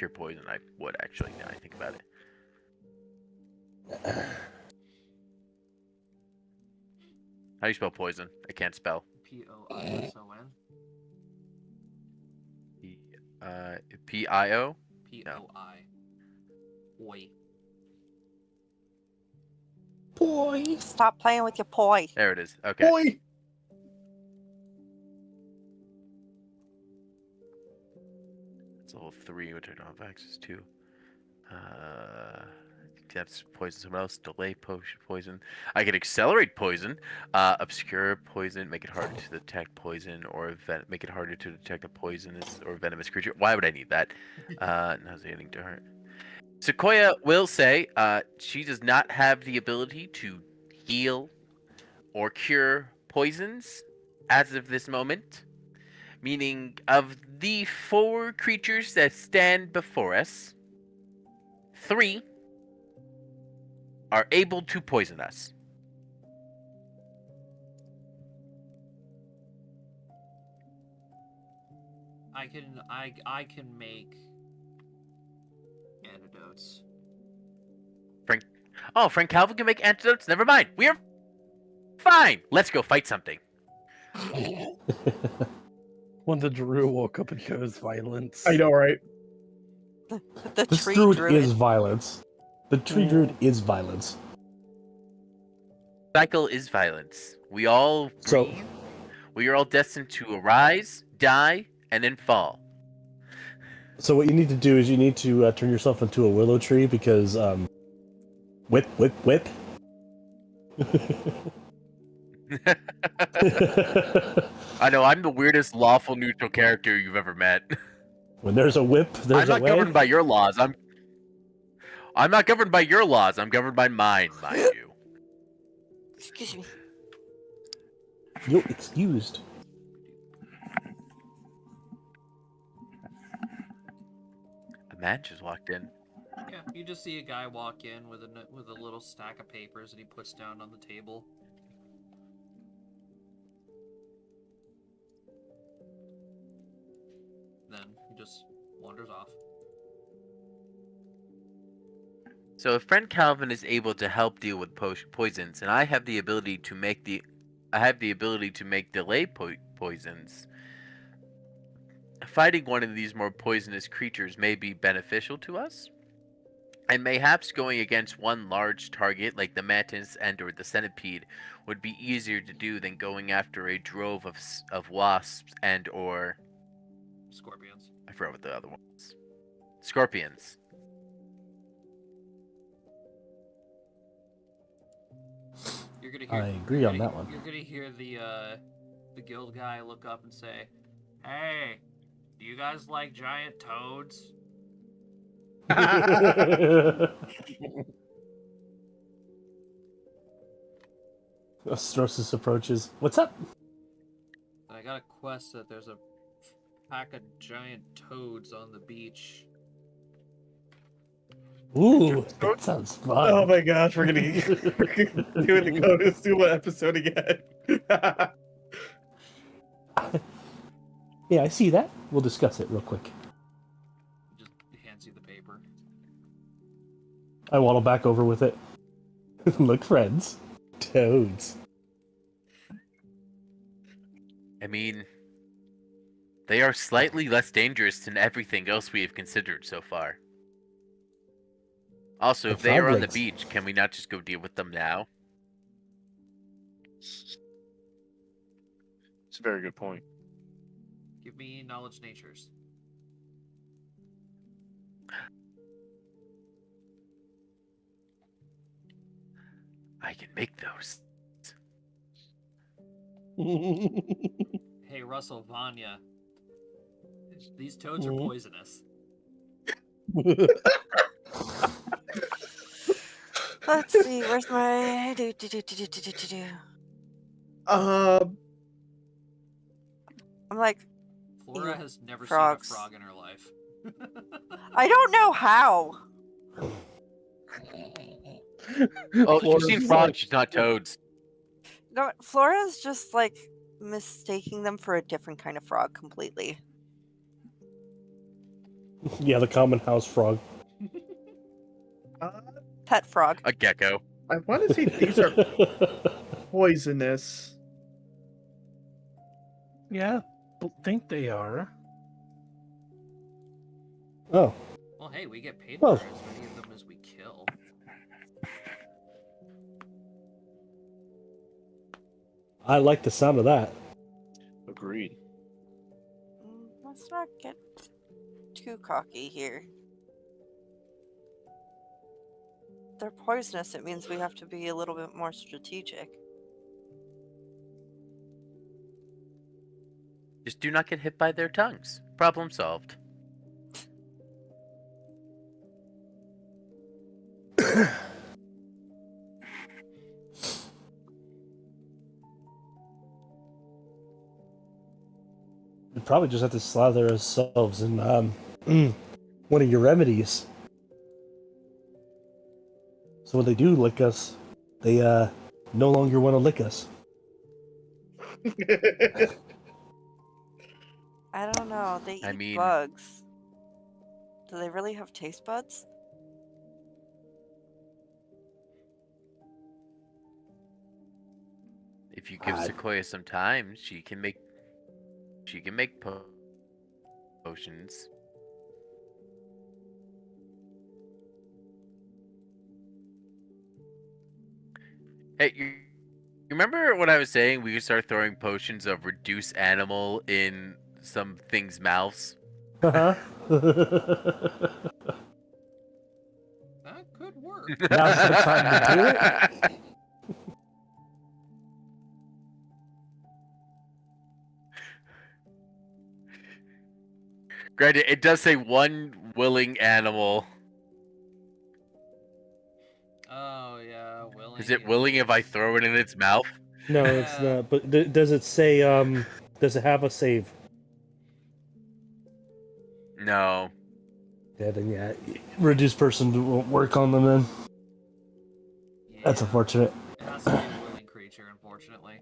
poison, I would actually. Now I think about it. How do you spell poison? I can't spell. P-O-I-S-O-N. P-I-O? P-O-I. Oi. Boy. Stop playing with your poi. There it is. Okay. Boy. It's level 3, which I don't have access to. That's poison someone else. Delay poison. I can accelerate poison. Obscure poison. Make it harder to detect poison, or make it harder to detect a poisonous or venomous creature. Why would I need that? Nauseating to her. Sequoia will say she does not have the ability to heal or cure poisons as of this moment. Meaning, of the 4 creatures that stand before us, 3 are able to poison us. I can make antidotes. Frank Calvin can make antidotes? Never mind. We are fine. Let's go fight something. When the druid woke up and chose violence. I know, right? The This tree druid druid. is violence. The tree druid is violence. Cycle is violence. We all So- breathe. We are all destined to arise, die, and then fall. So what you need to do is you need to turn yourself into a willow tree because whip, whip, whip. I know, I'm the weirdest lawful neutral character you've ever met. When there's a whip, there's I'm not a way. governed by your laws. I'm not governed by your laws. I'm governed by mine, mind you. Excuse me. You're excused. A man just walked in. Yeah, you just see a guy walk in with a little stack of papers that he puts down on the table. Then he just wanders off. So if friend Calvin is able to help deal with poisons, and I have the ability to make delay poisons. Fighting one of these more poisonous creatures may be beneficial to us, and mayhaps going against one large target like the mantis and or the centipede would be easier to do than going after a drove of wasps and or Scorpions. I forgot what the other one was. Scorpions. You're gonna hear. I agree you're on gonna- that one. You're gonna hear the guild guy look up and say, "Hey, do you guys like giant toads?" Ostrosis approaches. What's up? I got a quest that there's a pack of giant toads on the beach. Ooh, that sounds fun. Oh my gosh, we're gonna do the Codus Duel episode again. Yeah, I see that. We'll discuss it real quick. He just hands you the paper. I waddle back over with it. Look, friends. Toads. I mean, they are slightly less dangerous than everything else we have considered so far. Also, if The they are on the froglegs. beach, can we not just go deal with them now? It's a very good point. Give me knowledge natures. I can make those. Hey, Russell, Vanya. These toads are Mhm. poisonous. Let's see, where's my do. Um, I'm like, Flora Ew, has never frogs. seen a frog in her life. I don't know how. Oh, Flora's she's seen just frogs, like, she's not toads. No, Flora's just like mistaking them for a different kind of frog completely. Yeah, the common house frog. Pet frog. A gecko. I want to say these are poisonous. yeah, think they are. Oh, Well, hey, we get paid Oh. for as many of them as we kill. I like the sound of that. Agreed. Let's not get too cocky here. They're poisonous, it means we have to be a little bit more strategic. Just do not get hit by their tongues. Problem solved. We probably just have to slather ourselves in one of your remedies. So when they do lick us, they no longer want to lick us. I don't know, they I eat mean- bugs. Do they really have taste buds? If If you give Ah. Sequoia some time, she can make potions. Hey, you remember what I was saying? We could start throwing potions of reduce animal in some things' mouths. Uh-huh. That could work. Now's the time to do it. Granted, it does say one willing animal. Oh yeah, willing. Is it willing if I throw it in its mouth? No, it's Yeah. not. But does it say? Does it have a save? No. Yeah, then yeah. Reduced person won't work on them then. That's Yeah. unfortunate. It has to be a willing creature, unfortunately.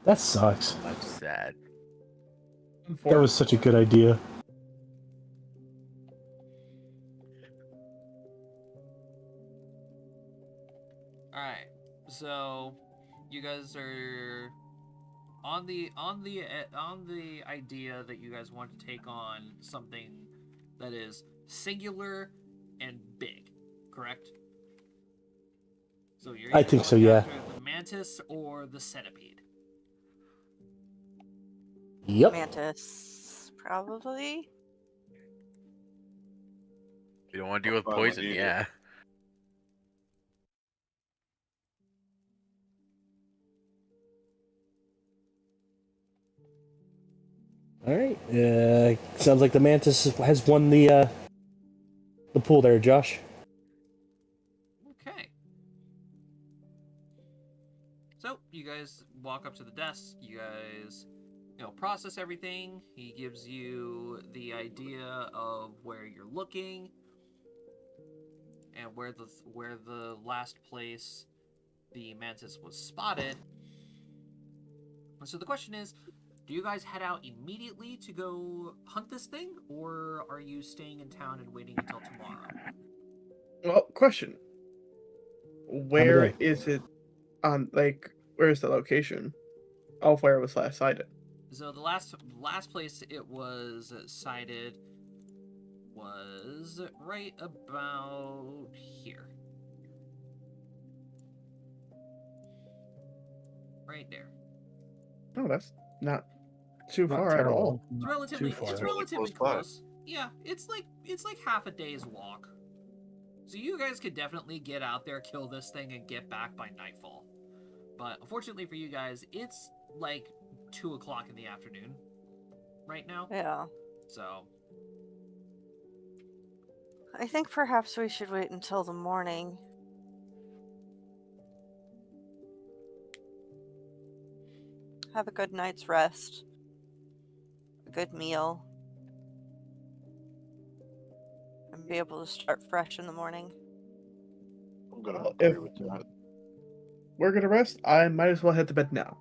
That sucks. That's sad. That was such a good idea. Alright, so you guys are on the idea that you guys want to take on something that is singular and big, correct? So you're I either think so, going yeah. after the mantis or the centipede. Yep. Mantis, probably. You don't want to deal with Fine, what poison, do you do? yeah. All right. Sounds like the mantis has won the pool there, Josh. Okay. So you guys walk up to the desk. You guys, process everything. He gives you the idea of where you're looking and where the last place the mantis was spotted. So the question is, do you guys head out immediately to go hunt this thing, or are you staying in town and waiting until tomorrow? Well, question. Where day. is it on, like, where is the location of where it was last sighted? So the last place it was sighted was right about here. Right there. Oh, that's not too Not far at all. terrible. It's Not relatively too far. it's really relatively close by. close. Yeah, it's like half a day's walk. So you guys could definitely get out there, kill this thing, and get back by nightfall. But unfortunately for you guys, it's like 2 o'clock in the afternoon right now. Yeah. So I think perhaps we should wait until the morning. Have a good night's rest. A good meal. And be able to start fresh in the morning. I'm gonna Well, agree if- with that. We're gonna rest. I might as well head to bed now.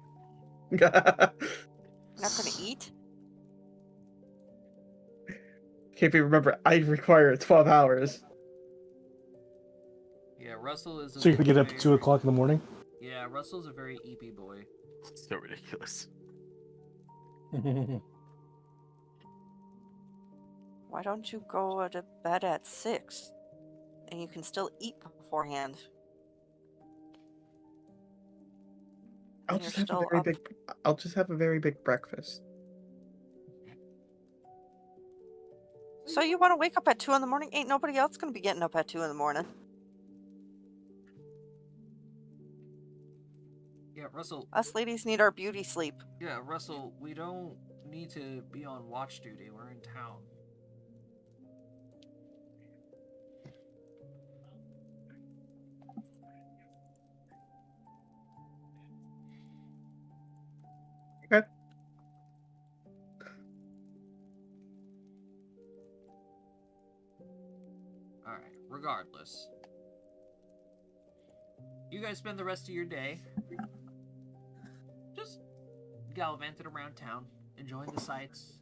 Not gonna eat? If you remember, I require 12 hours. yeah, Russell is. So you're gonna get up at 2 o'clock in the morning? Yeah, Russell's a very EP boy. So ridiculous. Why don't you go to bed at 6? And you can still eat beforehand. I'll And you're just have a still very up. big. I'll just have a very big breakfast. So you want to wake up at 2 in the morning? Ain't nobody else gonna be getting up at 2 in the morning. Yeah, Russell. Us ladies need our beauty sleep. Yeah, Russell. We don't need to be on watch duty. We're in town. Okay. Alright, regardless. You guys spend the rest of your day just gallivanting around town, enjoying the sights,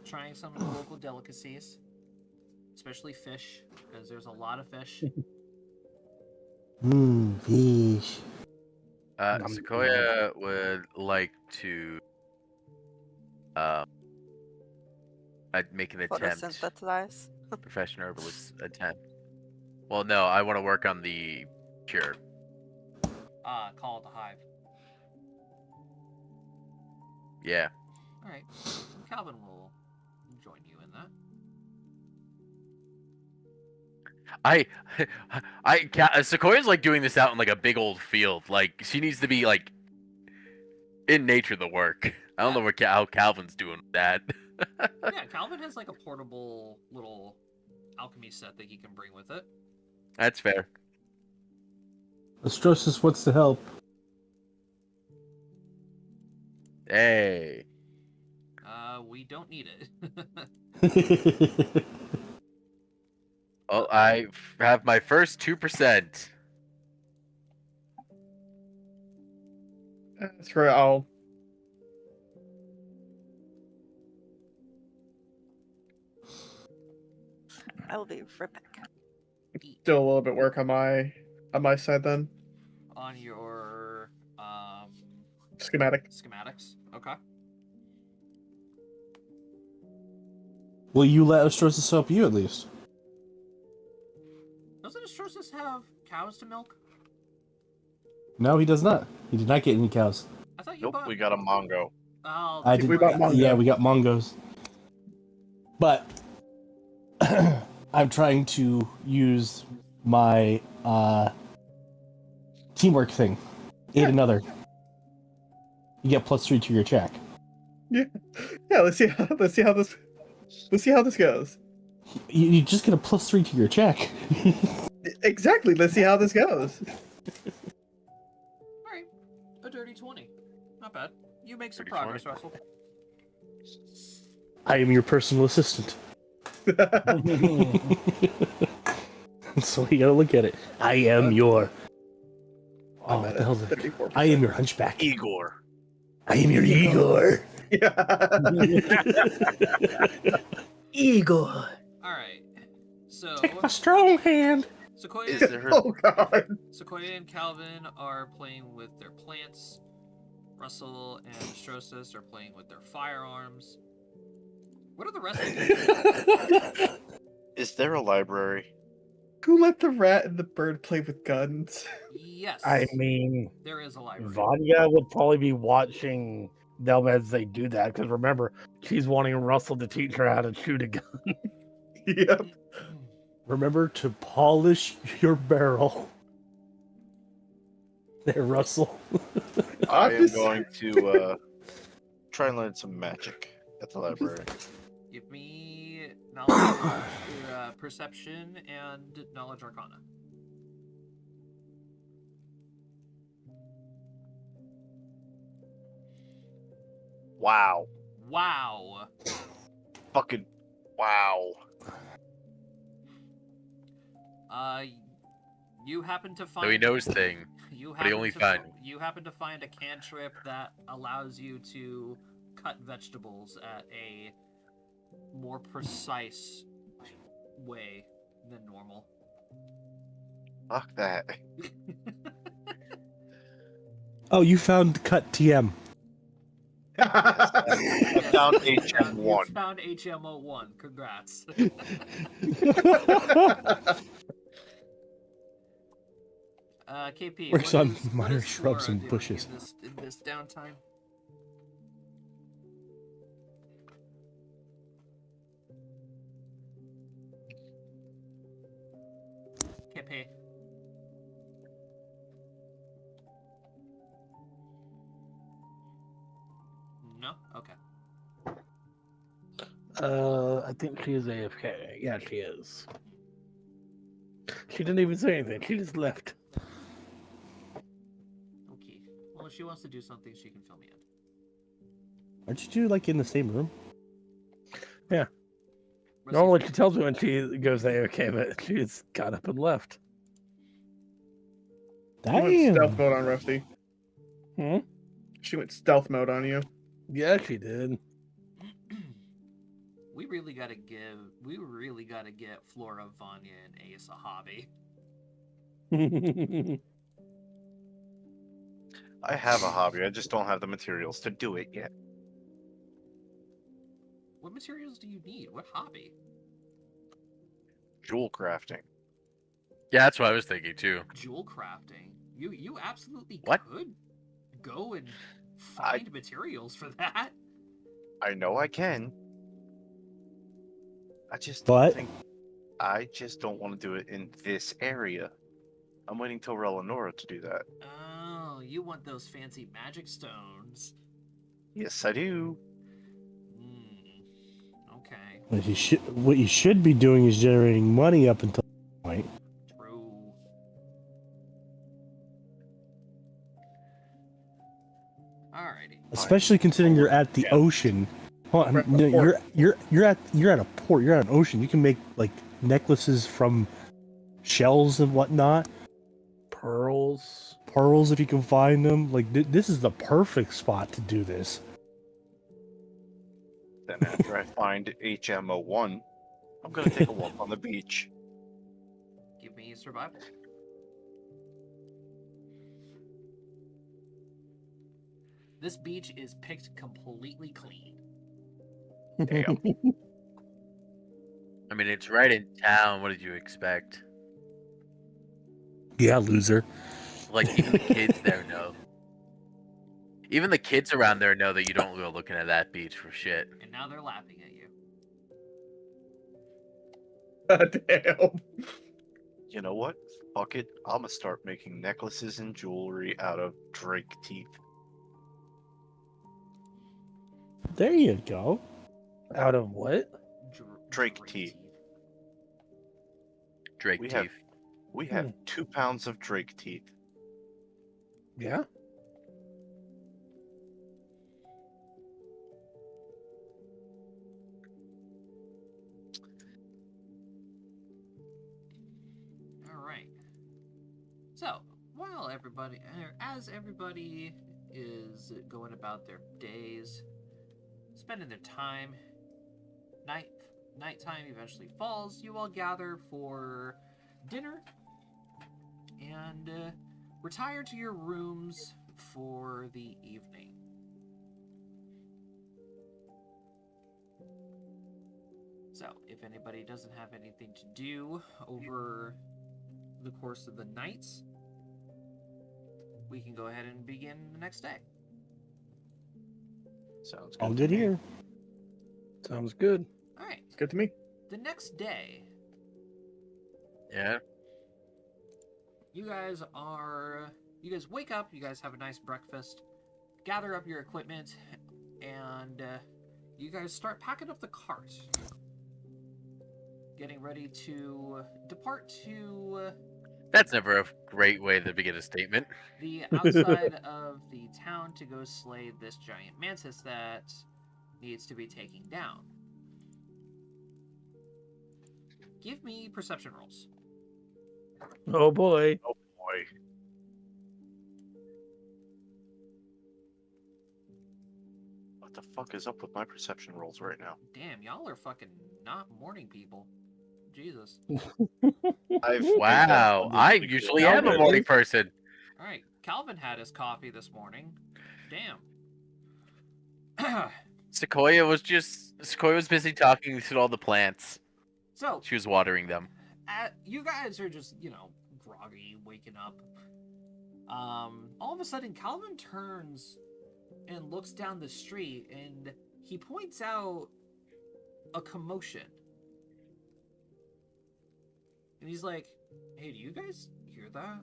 trying some of the local delicacies, especially fish, because there's a lot of fish. Fish. Sequoia would like to I'd make an attempt. Photosynthesize. Professional herbalist attempt. Well, no, I want to work on the cure. Call it the hive. Yeah. All right, Calvin will join you in that. Sequoia's like doing this out in like a big old field. Like she needs to be like in nature to work. I don't know how Calvin's doing with that. Yeah, Calvin has like a portable little alchemy set that he can bring with it. That's fair. Astrosis wants to help. Hey. We don't need it. Oh, I have my first 2%. That's right. I'll. I will be right back. Do a little bit work on my side then. On your Schematic. schematics. Okay. Will you let Astrosis help you at least? Doesn't Astrosis have cows to milk? No, he does not. He did not get any cows. I thought you Nope, bought. we got a Mongo. Oh, I that's did. We bought right. Mongo. Yeah, we got Mongos. But I'm trying to use my teamwork thing. Aid another. You get +3 to your check. Yeah. Let's see how this goes. You just get a +3 to your check. Exactly. Let's see how this goes. All right, a dirty 20. Not bad. You make some Dirty progress, 20. Russell. I am your personal assistant. So you gotta look at it. I am your. Oh, I'm what at the hell? 34%. I am your hunchback. Igor. I am your Igor. Igor. All right. So Take my strong hand. Sequoia, Is there Oh god. Sequoia and Calvin are playing with their plants. Russell and Astrosis are playing with their firearms. What are the rest of you? Is there a library? Who let the rat and the bird play with guns? Yes. I mean, there is a library. Vanya would probably be watching them as they do that because remember, she's wanting Russell to teach her how to shoot a gun. Yep. Remember to polish your barrel. There, Russell. I am Obvious- going to try and learn some magic at the library. Give me knowledge, perception, and knowledge arcana. Wow. Wow. Fucking wow. You happen to find. So he knows thing. You but he happen only to found- You happen to find a cantrip that allows you to cut vegetables at a more precise way than normal. Fuck that. Oh, you found cut TM. I found HM1. You found HMO1. Congrats. KP. Works what on is- what minor is shrubs Flora and doing bushes. in this downtime. KP. No? Okay. I think she is AFK. Yeah, she is. She didn't even say anything. She just left. Okay. Well, if she wants to do something, she can fill me in. Aren't you two like in the same room? Rusty, Normally she tells me when she goes AFK, but she just got up and left. She went stealth Damn. mode on Rusty. Hmm? She went stealth mode on you. Yeah, she did. we really gotta get Flora, Vanya, and Ace a hobby. I have a hobby. I just don't have the materials to do it yet. What materials do you need? What hobby? Jewel crafting. Yeah, that's what I was thinking too. Jewel crafting. You absolutely What? could go and I- find materials for that. I know I can. I just But- don't think. I just don't want to do it in this area. I'm waiting till Relenora to do that. Oh, you want those fancy magic stones. Yes, I do. Okay, What you should be doing is generating money up until that point. true. Alrighty. Especially considering you're at the Yeah. ocean. Hold on, We're at the no, port. you're at a port. You're at an ocean. You can make like necklaces from shells and whatnot. Pearls. Pearls if you can find them. Like this is the perfect spot to do this. Then after I find HMO1, I'm gonna take a walk on the beach. Give me survival. This beach is picked completely clean. Damn. I mean, it's right in town. What did you expect? Yeah, loser. Like, even the kids there know. Even the kids around there know that you don't go looking at that beach for shit. And now they're laughing at you. Damn. You know what? Fuck it. I'm gonna start making necklaces and jewelry out of drake teeth. There you go. Out of what? Drake teeth. Drake We teeth. have- We have 2 pounds of drake teeth. Yeah. All right. So, while everybody, as everybody is going about their days, spending their time, nighttime eventually falls. You all gather for dinner and retire to your rooms for the evening. So, if anybody doesn't have anything to do over the course of the night, we can go ahead and begin the next day. Sounds good. All to good me. here. Sounds good. All right. It's good to me. The next day, Yeah. you guys wake up, you guys have a nice breakfast, gather up your equipment, and you guys start packing up the cart. Getting ready to depart to That's never a great way to begin a statement. the outside of the town to go slay this giant mantis that needs to be taken down. Give me perception rolls. Oh boy. Oh boy. What the fuck is up with my perception rolls right now? Damn, y'all are fucking not morning people. Jesus. Wow. I usually am a morning person. All right, Calvin had his coffee this morning. Damn. Sequoia was busy talking to all the plants. So, She was watering them. you guys are just, groggy, waking up. All of a sudden, Calvin turns and looks down the street, and he points out a commotion. And he's like, "Hey, do you guys hear that?"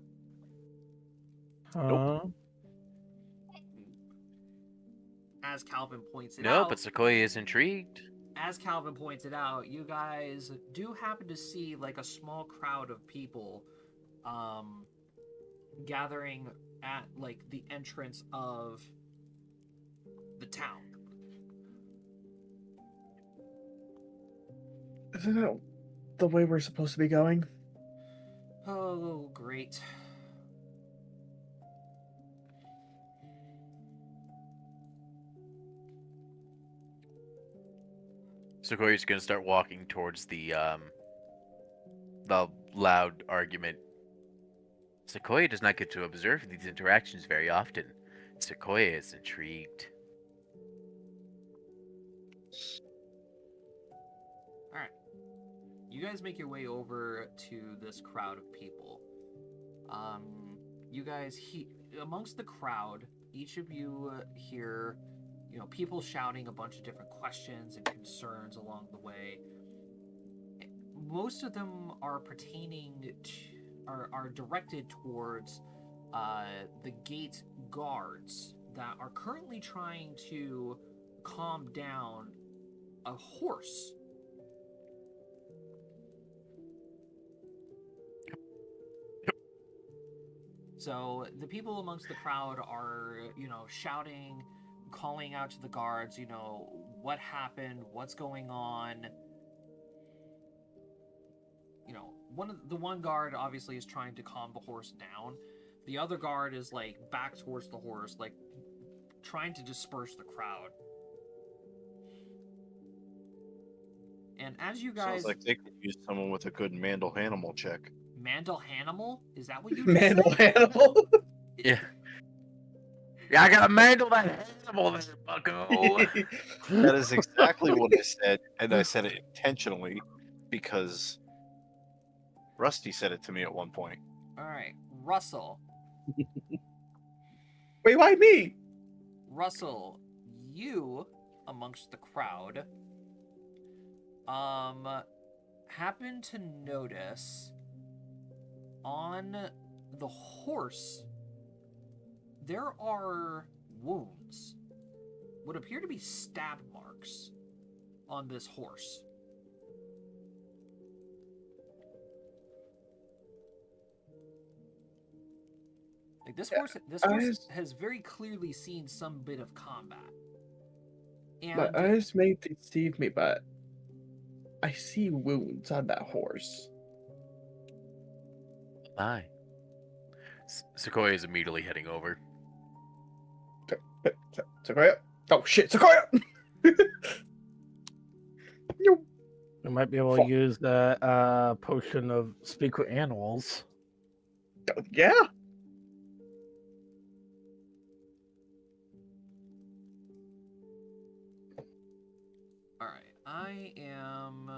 As Calvin points it No, out, but Sequoia is intrigued. as Calvin pointed out, you guys do happen to see like a small crowd of people gathering at like the entrance of the town. Isn't it the way we're supposed to be going? Oh, great. Sequoia's gonna start walking towards the loud argument. Sequoia does not get to observe these interactions very often. Sequoia is intrigued. All right. You guys make your way over to this crowd of people. You guys, amongst the crowd, each of you hear, people shouting a bunch of different questions and concerns along the way. Most of them are pertaining to, are directed towards the gate guards that are currently trying to calm down a horse. So the people amongst the crowd are, shouting, calling out to the guards, what happened, what's going on. The one guard obviously is trying to calm the horse down. The other guard is like back towards the horse, like trying to disperse the crowd. And as you guys, Sounds like they could use someone with a good Mandel Hanimal check. Mandel Hanimal, is that what you just Mandel said? Hannibal. Yeah. Yeah, I gotta mandle that animal there, bucko. That is exactly what I said, and I said it intentionally because Rusty said it to me at one point. All right, Russell. Wait, why me? Russell, you amongst the crowd happen to notice on the horse there are wounds, what appear to be stab marks on this horse. Like this horse has very clearly seen some bit of combat. And My eyes may deceive me, but I see wounds on that horse. Hi. Sequoia is immediately heading over. Sequoia? Oh shit, Sequoia! We might be able to use the potion of speak with animals. Yeah. Alright, I am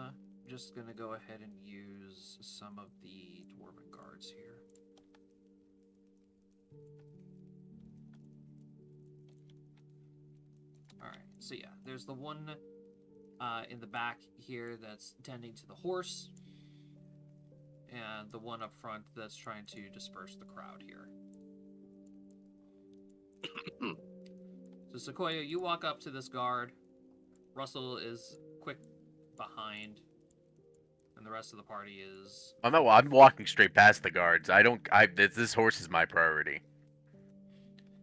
just gonna go ahead and use some of the dwarven guards here. Alright, so yeah, there's the one in the back here that's tending to the horse, and the one up front that's trying to disperse the crowd here. So Sequoia, you walk up to this guard. Russell is quick behind, and the rest of the party is. I'm walking straight past the guards. This horse is my priority.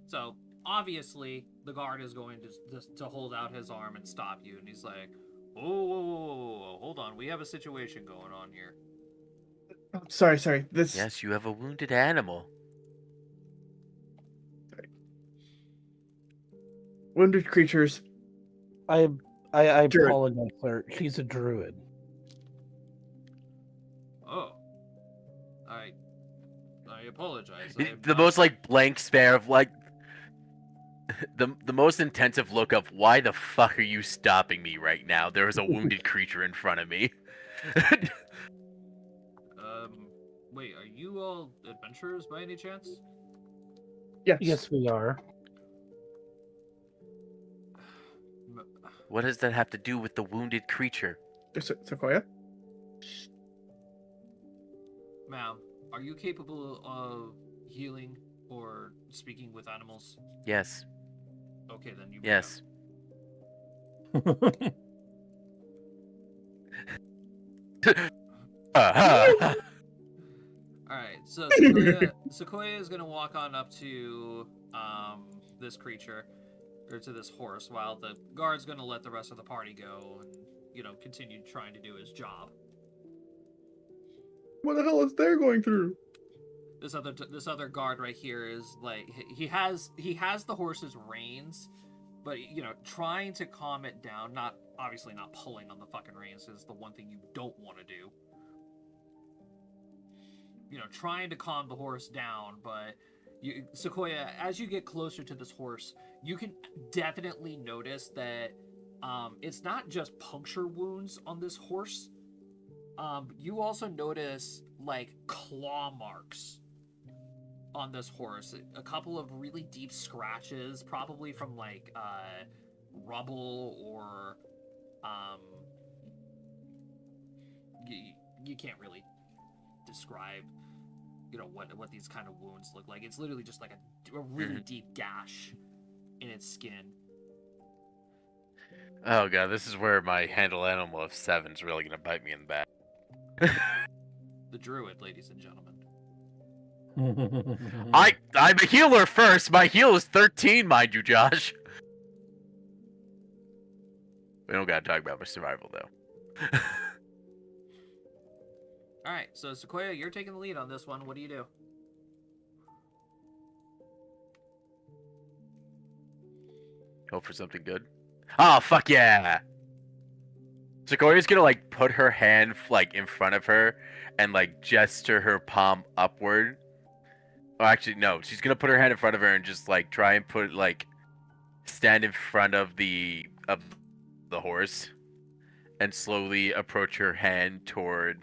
So obviously, the guard is going to hold out his arm and stop you, and he's like, "Whoa, hold on, we have a situation going on here." Oh, sorry. This. Yes, you have a wounded animal. Wounded creatures. I Druid. apologize, sir. She's a druid. Oh, I apologize. The most like blank stare of like the most intensive look of why the fuck are you stopping me right now? There is a wounded creature in front of me. Wait, are you all adventurers by any chance? Yes, we are. What does that have to do with the wounded creature? Sequoia? Ma'am, are you capable of healing or speaking with animals? Yes. Okay, then you. Yes. Alright, so Sequoia is gonna walk on up to this creature, or to this horse, while the guard's gonna let the rest of the party go and, continue trying to do his job. What the hell is they going through? This other guard right here is like he has the horse's reins, but trying to calm it down. Obviously not pulling on the fucking reins is the one thing you don't want to do. trying to calm the horse down, but Sequoia, as you get closer to this horse, you can definitely notice that it's not just puncture wounds on this horse. You also notice like claw marks on this horse. A couple of really deep scratches, probably from like rubble or you can't really describe what these kind of wounds look like. It's literally just like a really deep gash in its skin. Oh god, this is where my handle animal of 7 is really gonna bite me in the back. The druid, ladies and gentlemen. I'm a healer first. My heal is 13, mind you, Josh. We don't gotta talk about my survival though. All right, so Sequoia, you're taking the lead on this one. What do you do? Hope for something good. Oh fuck yeah! Sequoia's gonna like put her hand like in front of her and like gesture her palm upward. Oh, actually no, she's gonna put her hand in front of her and just like try and put like stand in front of the horse and slowly approach her hand toward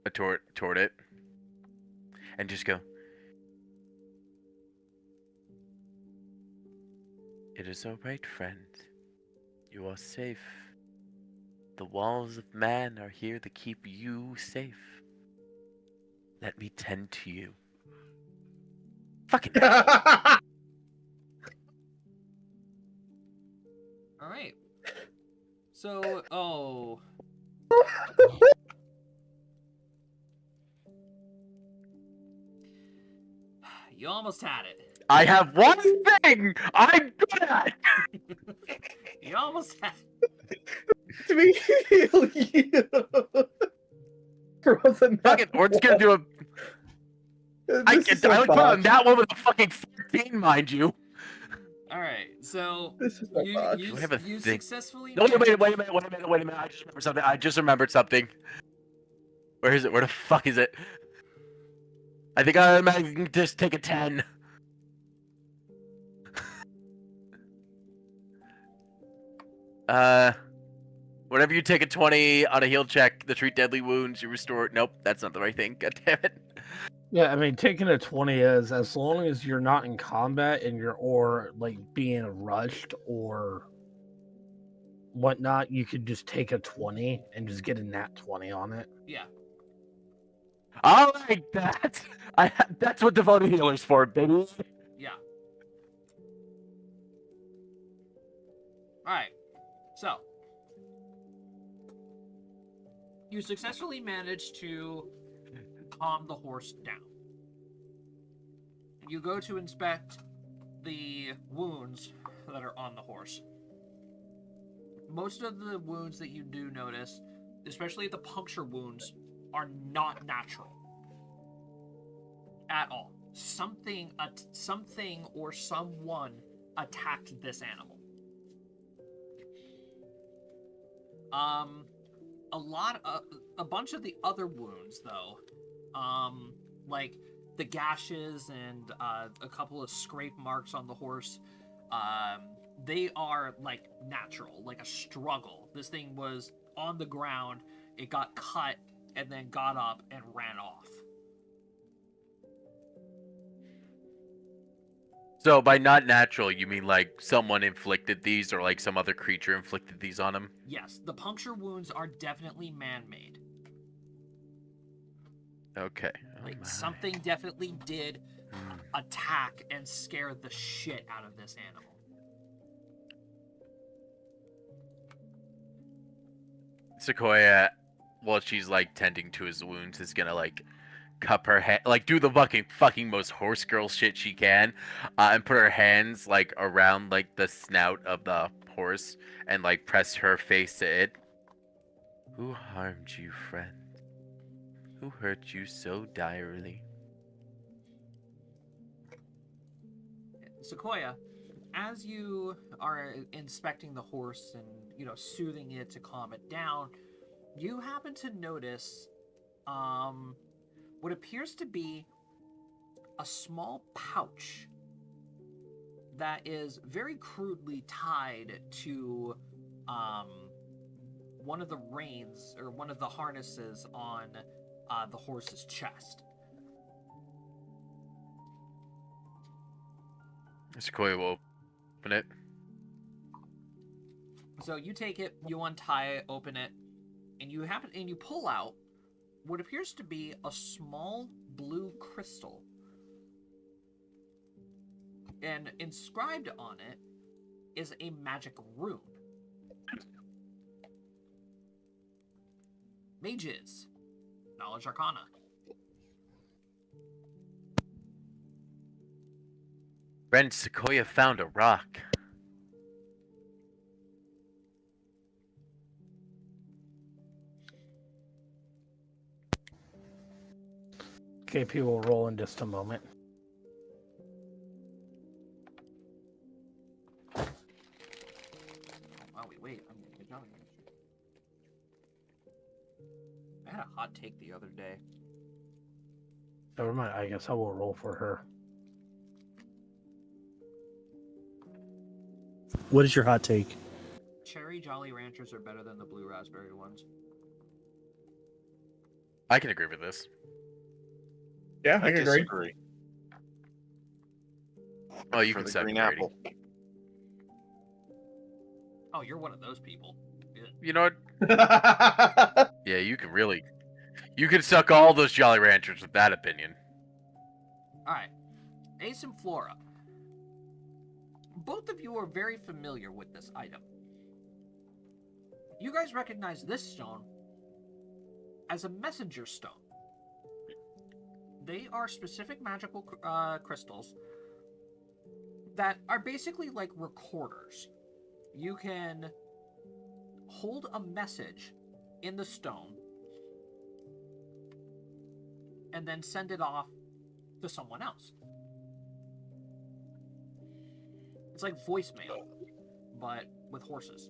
it and just go. It is all right, friend. You are safe. The walls of man are here to keep you safe. Let me tend to you. Fucking. All right. So, you almost had it. I have one thing I'm good at. You almost had To me, heal you. Frozen. Fucking, we're just gonna do a. I This is a like put on botch. that one with a fucking 14, mind you. All right, so This is a botch. you Do I have a you thing? successfully. No, wait a minute. I just remembered something. Where is it? Where the fuck is it? I think I might just take a 10. Whenever you take a 20 on a heal check, the treat deadly wounds, you restore. Nope, that's not the right thing. God damn it. Yeah, I mean, taking a 20 is as long as you're not in combat and or like being rushed or whatnot, you could just take a 20 and just get a nat 20 on it. Yeah. I like that. That's what devoted healer's for, baby. Yeah. All right. So you successfully managed to calm the horse down. You go to inspect the wounds that are on the horse. Most of the wounds that you do notice, especially the puncture wounds, are not natural at all. Something or someone attacked this animal. A bunch of the other wounds, though, like the gashes and a couple of scrape marks on the horse, they are like natural, like a struggle. This thing was on the ground, it got cut, and then got up and ran off. So by not natural, you mean like someone inflicted these or like some other creature inflicted these on him? Yes, the puncture wounds are definitely man-made. Okay. Like my. something definitely did Hmm. attack and scare the shit out of this animal. Sequoia, while she's like tending to his wounds, is gonna like cup her hand, like do the fucking most horse girl shit she can, and put her hands like around like the snout of the horse and like press her face to it. Who harmed you, friend? Who hurt you so direly? Sequoia, as you are inspecting the horse and, soothing it to calm it down, you happen to notice what appears to be a small pouch that is very crudely tied to one of the reins or one of the harnesses on the horse's chest. Sequoia will open it. So you take it, you untie it, open it, and you pull out what appears to be a small blue crystal. And inscribed on it is a magic rune. Mages. Knowledge Arcana. Friend, Sequoia found a rock. KP will roll in just a moment. Wow, wait. Good job. I had a hot take the other day. Never mind. I guess I will roll for her. What is your hot take? Cherry Jolly Ranchers are better than the blue raspberry ones. I can agree with this. Yeah, I can agree. disagree. Oh, you For can the second green Brady. apple. Oh, you're one of those people. Yeah. You know what? Yeah, you can suck all those Jolly Ranchers with that opinion. Alright. Ace and Flora. Both of you are very familiar with this item. You guys recognize this stone as a messenger stone. They are specific magical crystals that are basically like recorders. You can hold a message in the stone and then send it off to someone else. It's like voicemail, but with horses.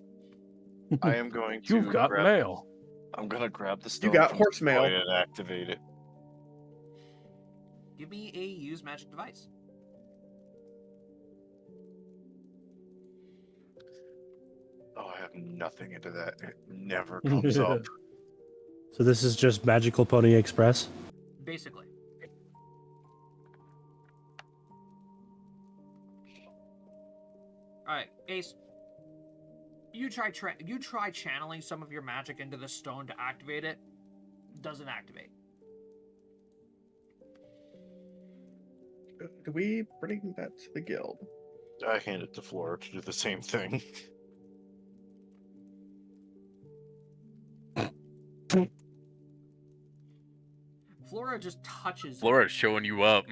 I am going to You've got grab, mail. I'm gonna grab the stone. got from horse mail. Sequoia and activate it. Give me a use magic device. Oh, I have nothing into that. It never comes up. So this is just Magical Pony Express. Basically. Alright, Ace. You try channeling some of your magic into the stone to activate it. Doesn't activate. Do we bring that to the guild? I hand it to Flora to do the same thing. Flora just touches Flora's showing you up.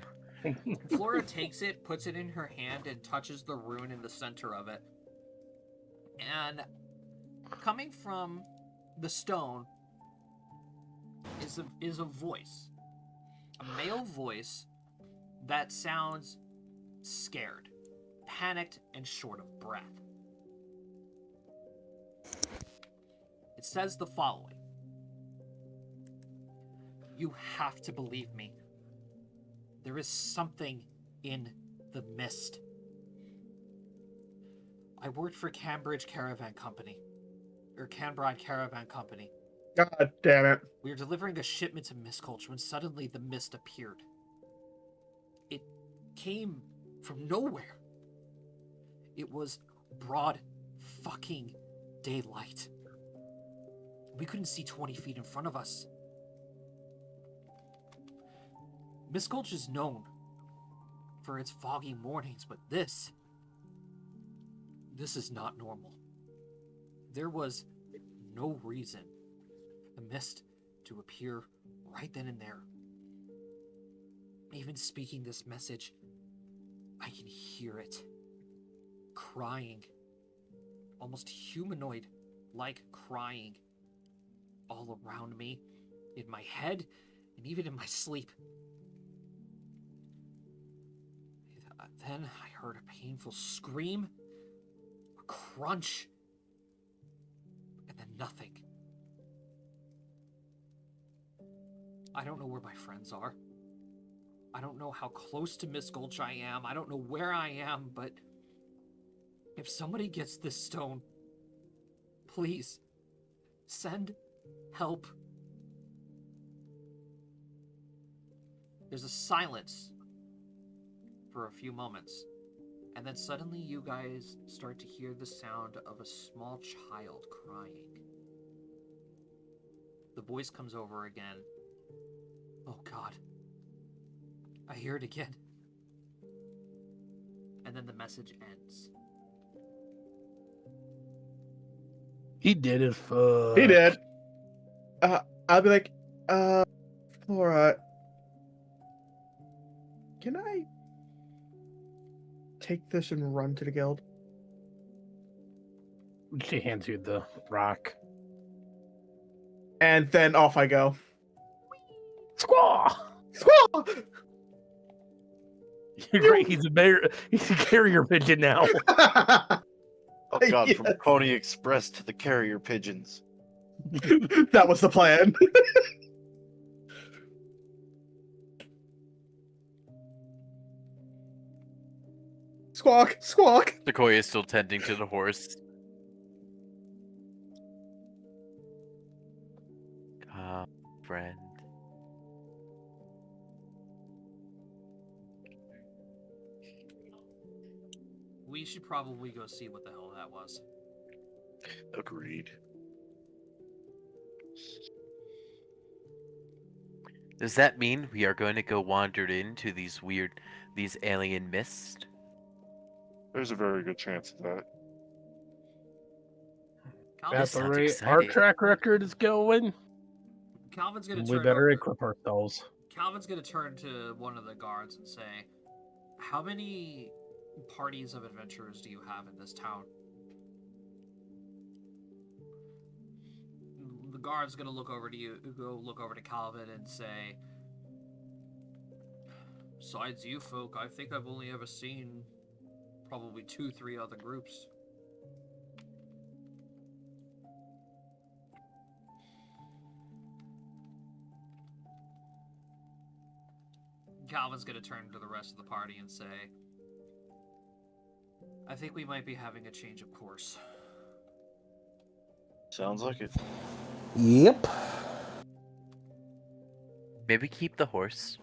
it. Flora takes it, puts it in her hand, and touches the rune in the center of it. And coming from the stone is a voice. A male voice that sounds scared, panicked, and short of breath. It says the following. You have to believe me. There is something in the mist. I worked for Canbride Caravan Company. God damn it. We were delivering a shipment to Mist Culture when suddenly the mist appeared. It came from nowhere. It was broad fucking daylight. We couldn't see 20 feet in front of us. Mist Culture is known for its foggy mornings, but this is not normal. There was no reason for the mist to appear right then and there. Even speaking this message, I can hear it. Crying. Almost humanoid-like crying. All around me. In my head, and even in my sleep. Then I heard a painful scream. A crunch. And then nothing. I don't know where my friends are. I don't know how close to Miss Gulch I am. I don't know where I am, but if somebody gets this stone, please send help. There's a silence for a few moments, and then suddenly you guys start to hear the sound of a small child crying. The voice comes over again. Oh God. I hear it again. And then the message ends. He did it. Fuck. He did. I'll be like, Flora, can I take this and run to the guild? She hands you the rock. And then off I go. Squaw! Squaw! You're great. He's a carrier pigeon now. Oh God, Yes. from Pony Express to the carrier pigeons. That was the plan. Squawk, squawk. Sequoia is still tending to the horse. Friend. We should probably go see what the hell that was. Agreed. Does that mean we are going to go wander into these alien mists? There's a very good chance of that. Calvin, At the sounds rate our exciting. track record is going, Calvin's gonna we turn better over. equip ourselves. Calvin's gonna turn to one of the guards and say, "How many parties of adventurers do you have in this town?" The guard's gonna look over to Calvin and say, "Besides you folk, I think I've only ever seen probably 2-3 other groups." Calvin's gonna turn to the rest of the party and say, "I think we might be having a change of course." Sounds like it. Yep. Maybe keep the horse.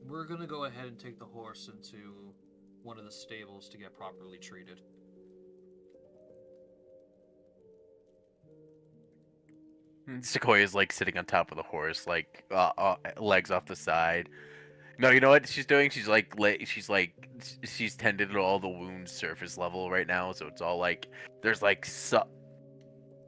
We're gonna go ahead and take the horse into one of the stables to get properly treated. Sequoia's like sitting on top of the horse, like legs off the side. No, you know what she's doing? She's she's tended to all the wounds surface level right now, so it's all like there's like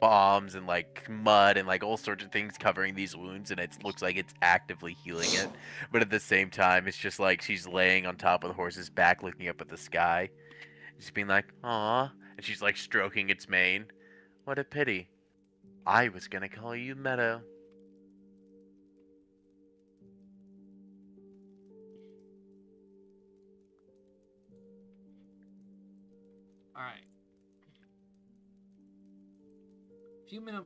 bombs and like mud and like all sorts of things covering these wounds, and it looks like it's actively healing it. But at the same time, it's just like she's laying on top of the horse's back, looking up at the sky, just being like, "Aw," and she's like stroking its mane. What a pity. I was gonna call you Meadow. All right.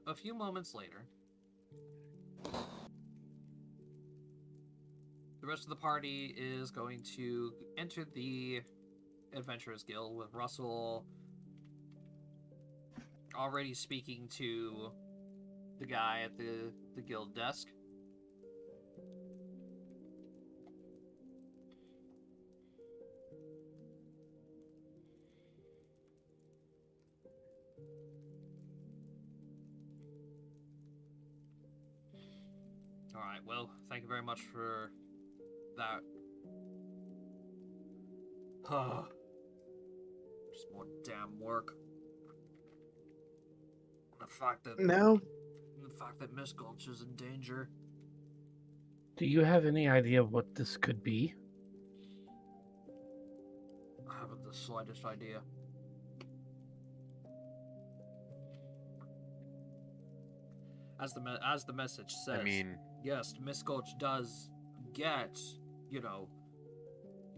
A few moments later, the rest of the party is going to enter the Adventurers Guild with Russell already speaking to the guy at the guild desk. Alright, well, thank you very much for that. Just more damn work. The fact that Miss Gulch is in danger. Do you have any idea what this could be? I haven't the slightest idea. As the message says, I mean, yes, Miss Gulch does get,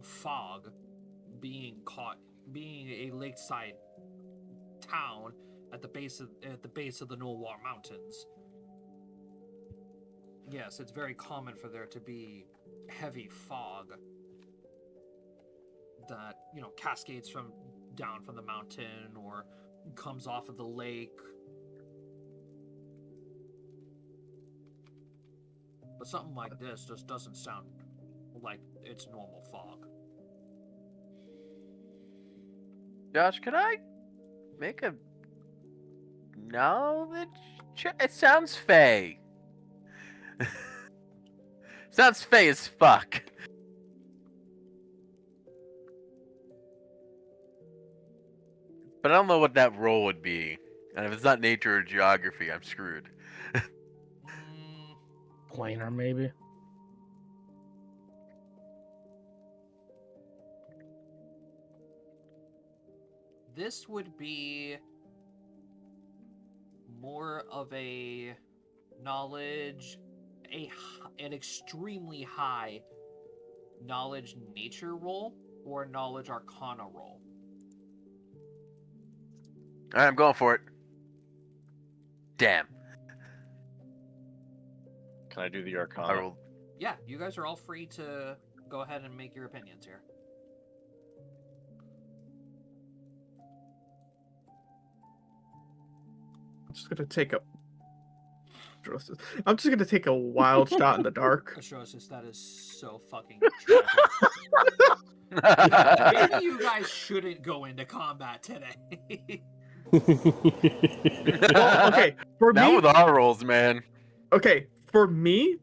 fog being a lakeside town at the base of the Nulwar Mountains. yes, it's very common for there to be heavy fog that, you know, cascades from down from the mountain or comes off of the lake. But something like this just doesn't sound like it's normal fog. Josh, could I make a knowledge check? It sounds fey. Sounds fey as fuck. But I don't know what that roll would be. And if it's not nature or geography, I'm screwed. Planar, maybe. This would be more of a knowledge, an extremely high knowledge nature roll or knowledge arcana roll. Alright, I'm going for it. Damn. Can I do the I Arcana? rolled. Yeah, you guys are all free to go ahead and make your opinions here. I'm just gonna take a. I'm just gonna take a wild shot in the dark. Atrocious, that is so fucking tragic. Maybe you guys shouldn't go into combat today. Well, okay, for Now me, with our rolls, man. okay, for me,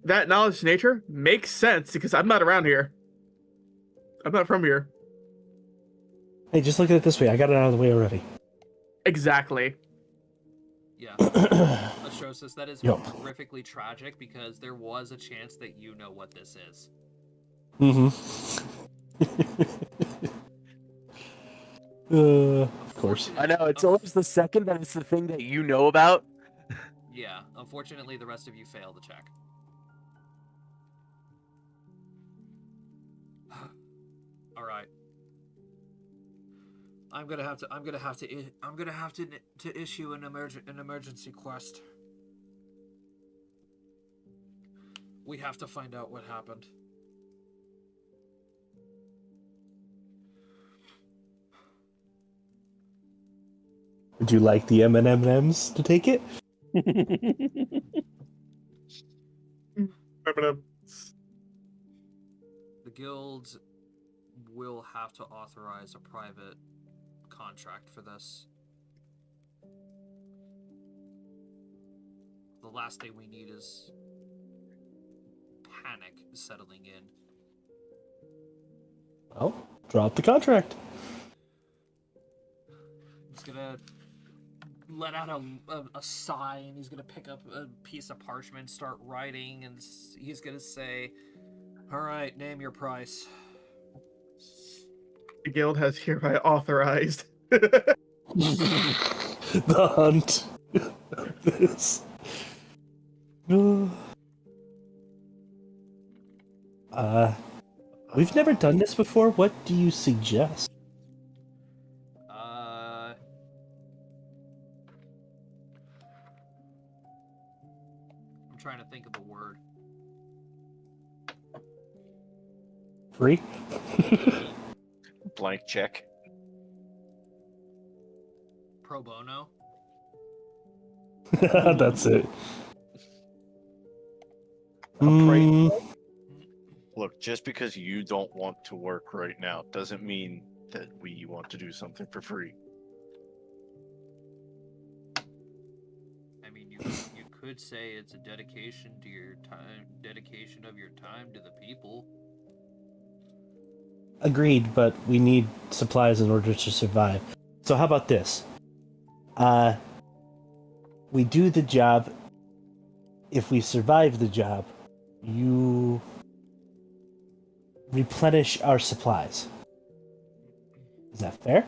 that knowledge of nature makes sense because I'm not around here. I'm not from here. Hey, just look at it this way. I got it out of the way already. Exactly. Yeah. Atrocious, that is Yo. horrifically tragic because there was a chance that you know what this is. Of course. I know, it's always the second that it's the thing that you know about. Yeah, unfortunately the rest of you fail the check. All right. I'm gonna have to issue an emergency quest. We have to find out what happened. Would you like the M&Ms to take it? The guilds will have to authorize a private contract for this. The last thing we need is panic settling in. Well, drop the contract. He's gonna let out a sigh, and he's gonna pick up a piece of parchment, start writing, and he's gonna say, "All right, name your price." The guild has hereby authorized. The hunt. This. We've never done this before. What do you suggest? I'm trying to think of a word. Free? Blank check. Pro bono. That's it. Look, just because you don't want to work right now doesn't mean that we want to do something for free. I mean, you could say it's a dedication to your time, dedication of your time to the people. Agreed, but we need supplies in order to survive. So how about this? We do the job. If we survive the job, you replenish our supplies. Is that fair?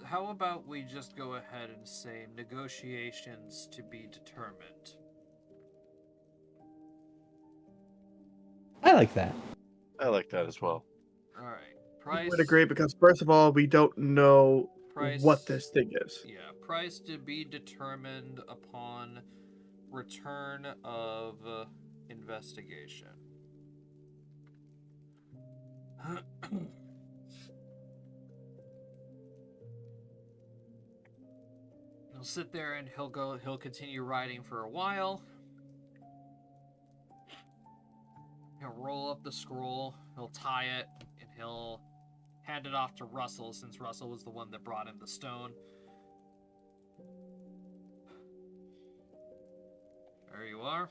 How about we just go ahead and say negotiations to be determined? I like that. I like that as well. All right. I would agree because first of all, we don't know Price. what this thing is. Yeah, price to be determined upon return of investigation. He'll sit there and he'll continue riding for a while. He'll roll up the scroll, he'll tie it, and he'll hand it off to Russell, since Russell was the one that brought him the stone. There you are.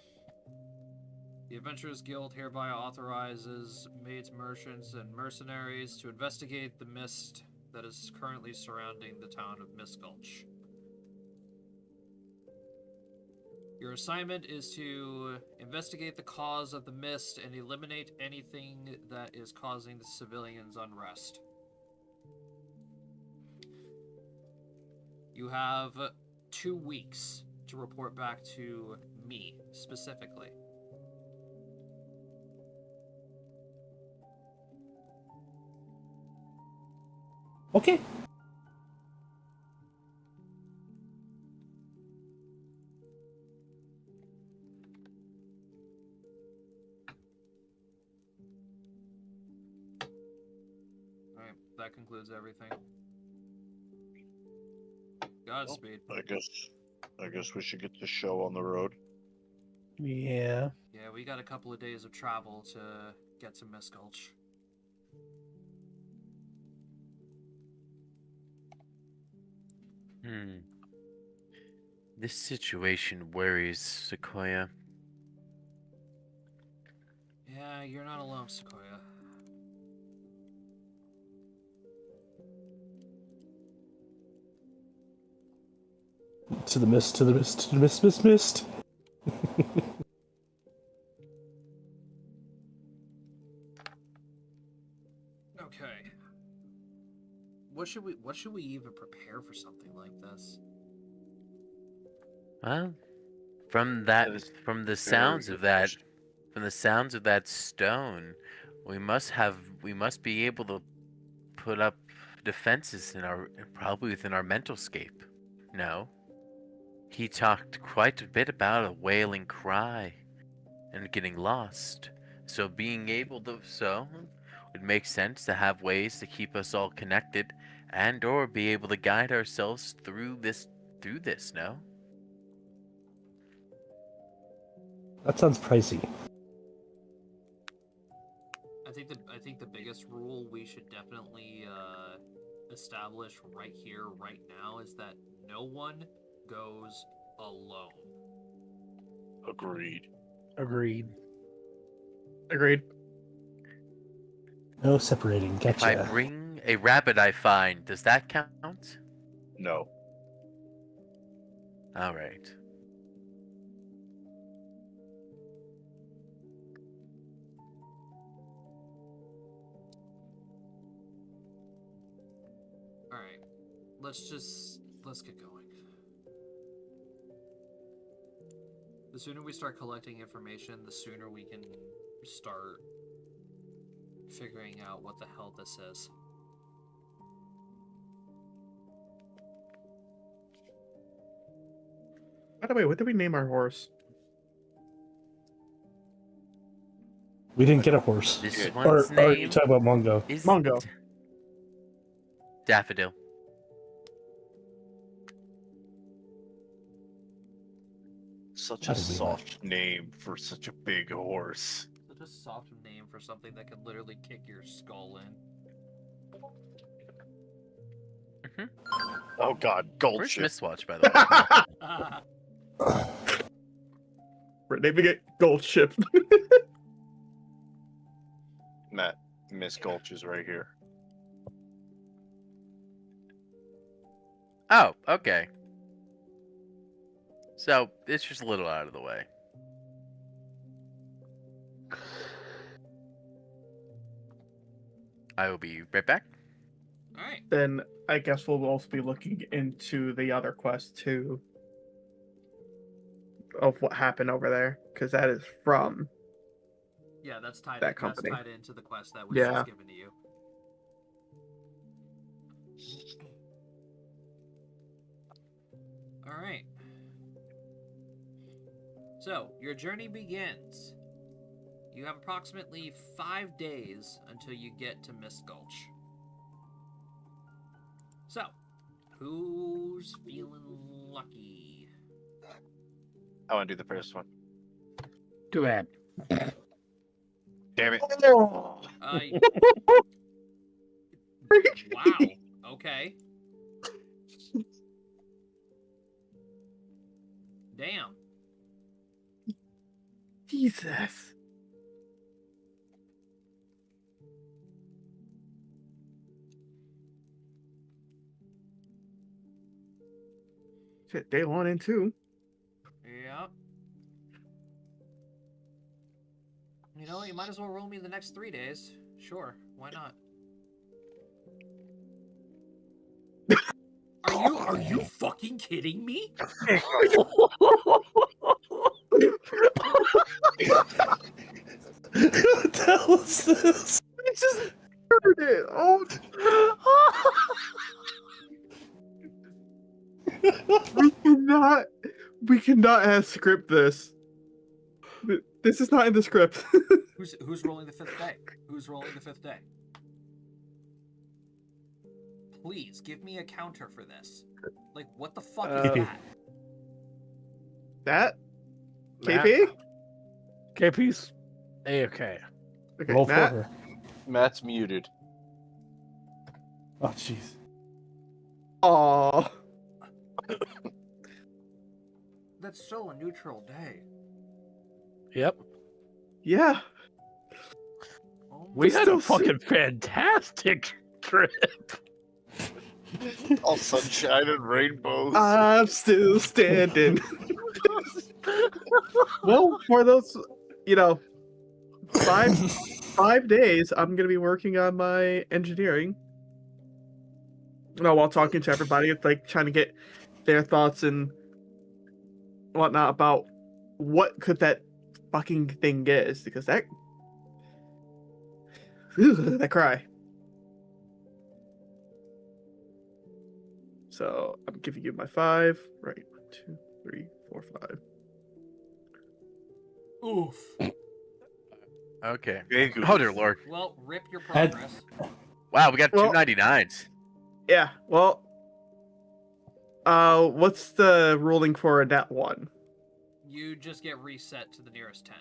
The Adventurers Guild hereby authorizes maids, merchants, and mercenaries to investigate the mist that is currently surrounding the town of Mist Gulch. Your assignment is to investigate the cause of the mist and eliminate anything that is causing the civilians unrest. You have 2 weeks to report back to me, specifically. Okay. Alright, that concludes everything. Godspeed. I guess we should get the show on the road. Yeah. Yeah, we got a couple of days of travel to get to Mist Gulch. This situation worries Sequoia. Yeah, you're not alone, Sequoia. To the mist, to the mist, to the mist, mist, mist. Okay. What should we even prepare for something like this? Well, That is from the very sounds good of that, question. from the sounds of that stone, we must be able to put up defenses probably within our mental scape. No. He talked quite a bit about a wailing cry and getting lost. So it makes sense to have ways to keep us all connected and or be able to guide ourselves through this, no? That sounds pricey. I think the biggest rule we should definitely establish right here, right now, is that no one goes alone. Agreed. Agreed. Agreed. No separating. If I Gotcha. bring a rabbit I find, does that count? No. All right. Alright. Let's get going. The sooner we start collecting information, the sooner we can start figuring out what the hell this is. By the way, what did we name our horse? We didn't get a horse. This Or one's you name talk about Mongo. is Mongo. Daffodil. Such How a did we soft name for such a big horse. Such a soft name for something that could literally kick your skull in. Oh god, gold Where's ship. Mistwatch, by the way? We're naming it Gold Ship. Matt, Miss Gulch is right here. Oh, okay. So it's just a little out of the way. I will be right back. Alright. Then I guess we'll also be looking into the other quest too. Of what happened over there. Because that is from Yeah, that's tied that company. That's tied into the quest that was Yeah. just given to you. All right. So, your journey begins. You have approximately 5 days until you get to Mist Gulch. So, who's feeling lucky? I want to do the first one. Too bad. Damn it. Wow. Okay. Damn. Jesus. Shit, day 1 and 2. Yep. You know, you might as well roll me the next 3 days. Sure, why not? Are you fucking kidding me? What the hell is this? I just heard it. Oh, we cannot have script this. This is not in the script. Who's rolling the 5th day? Who's rolling the 5th day? Please give me a counter for this. Like, what the fuck is that? That? Matt? KP? KP's A-okay. Okay, Roll for Matt? her. Matt's muted. Oh, jeez. Aww. That's still a neutral day. Yep. Yeah. Oh We my had a Still fucking fantastic trip. All sunshine and rainbows. I'm still standing. Well, for those, 5 days, I'm gonna be working on my engineering. While talking to everybody, it's like trying to get their thoughts and whatnot about what could that fucking thing is, because that that cry. So I'm giving you my 5. Right. 1, 2, 3, 4, 5. Oof. Okay. Big Oh dear lord. Well, rip your Had- progress. Wow, we got Well- 299s. Yeah. Well. What's the ruling for a net 1? You just get reset to the nearest 10.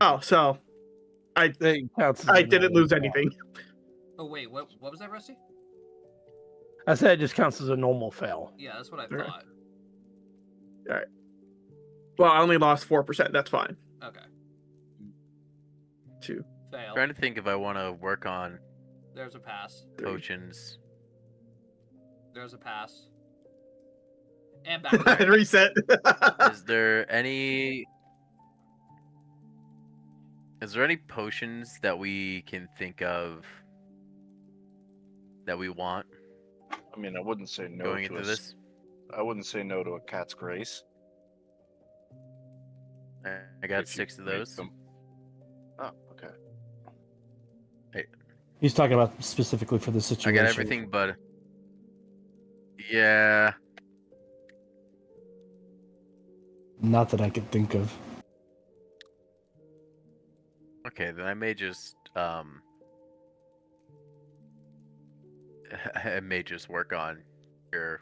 Oh, so It counts as I a didn't normal lose fail. anything. Oh wait, what was that, Rusty? I said it just counts as a normal fail. Yeah, that's what I Okay. thought. Well, I only lost 4%. That's fine. Okay. 2. Fail. Trying to think if I want to work on There's a pass. 3. potions. There's a pass. And back. And reset. Is there any potions that we can think of that we want I mean, I wouldn't say no going to into this? I wouldn't say no to a cat's grace. I got if you 6 of make those. them. Oh, okay. He's talking about specifically for the I situation. got everything but yeah. Not that I could think of. Okay, then I may just I may just work on your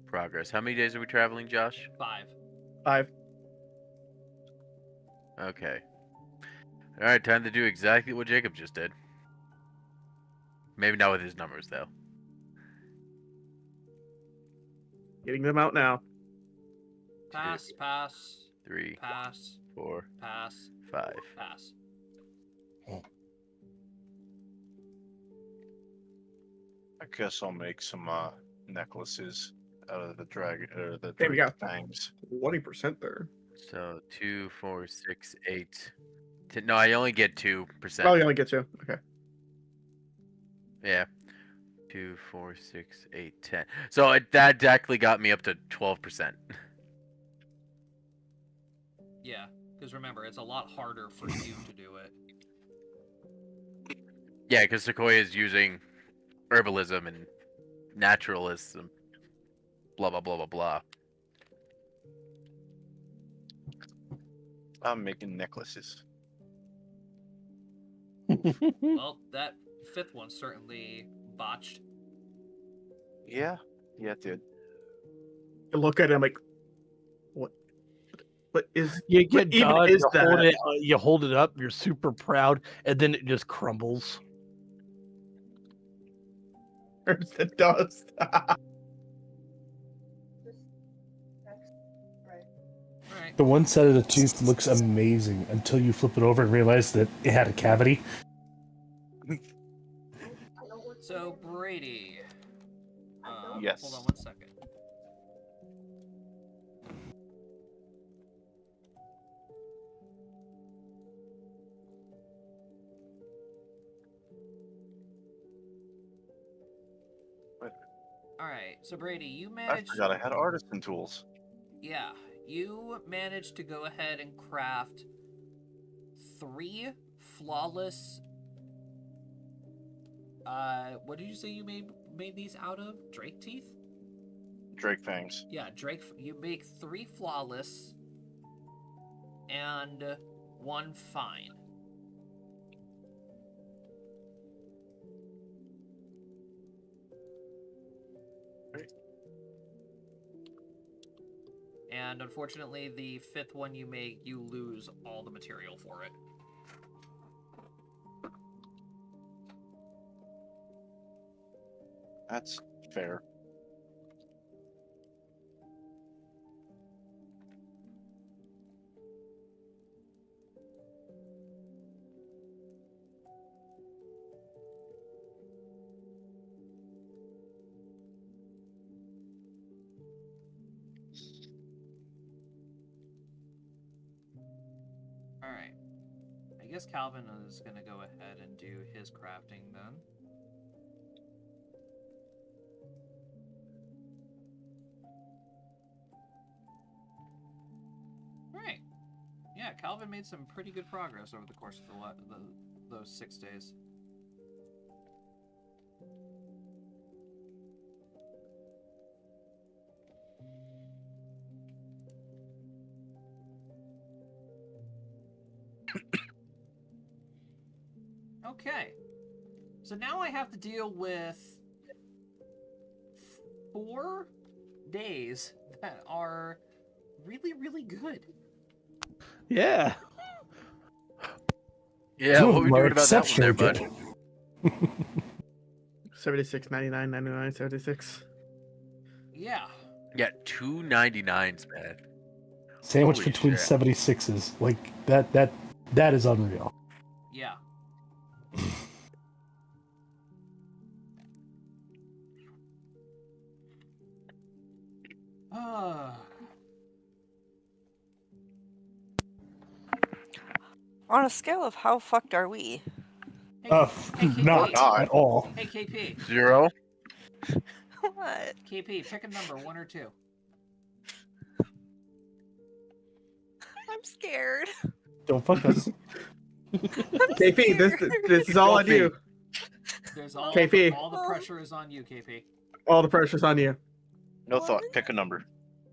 progress. How many days are we traveling, Josh? 5. 5. Okay. All right, time to do exactly what Jacob just did. Maybe not with his numbers though. Getting them out now. Pass, pass, 3, pass, 4, pass, 5. pass. I guess I'll make some necklaces out of the dragon or the There we go. fangs. 20% there. So 2, 4, 6, 8. 10. No, I only get 2%. Oh, you only get 2. Okay. Yeah. 2, 4, 6, 8, 10. So that actually got me up to 12%. Yeah, because remember, it's a lot harder for you to do it. Yeah, because Sequoia is using herbalism and naturalism. Blah blah blah blah blah. I'm making necklaces. Well, that fifth one certainly botched. Yeah, it did. I look at him like, what is? You What get even done, is you hold it up, you're super proud, and then it just crumbles. Where's the dust? Alright. The one side of the tooth looks amazing until you flip it over and realize that it had a cavity. So, Brady. Yes. Hold on one second. Alright, so Brady, you I managed. forgot I had artisan tools. Yeah, you managed to go ahead and craft 3 flawless. What did you say you made these out of? Drake teeth? Drake fangs. Yeah, Drake. You make 3 flawless and 1 fine. And unfortunately, the 5th one you make, you lose all the material for it. That's fair. Alright. I guess Calvin is going to go ahead and do his crafting then. Alright. Yeah, Calvin made some pretty good progress over the course of those 6 days. Okay. So now I have to deal with 4 days that are really, really good. Yeah. Yeah, Two what of we them are doing about that one there, exceptionally bud? good. 76, 99, 99, 76. Yeah. Yeah, 299s, man. Sandwich Holy between shit. 76s. Like, that is unreal. Yeah. On a scale of how fucked are we? Hey, Not not. at all. Hey, KP. 0. What? KP, pick a number, 1 or 2. I'm scared. Don't fuck us. KP, this is all on Don't you. There's all KP. all the pressure is on you, KP. All the pressure's on you. No What? thought. Pick a number.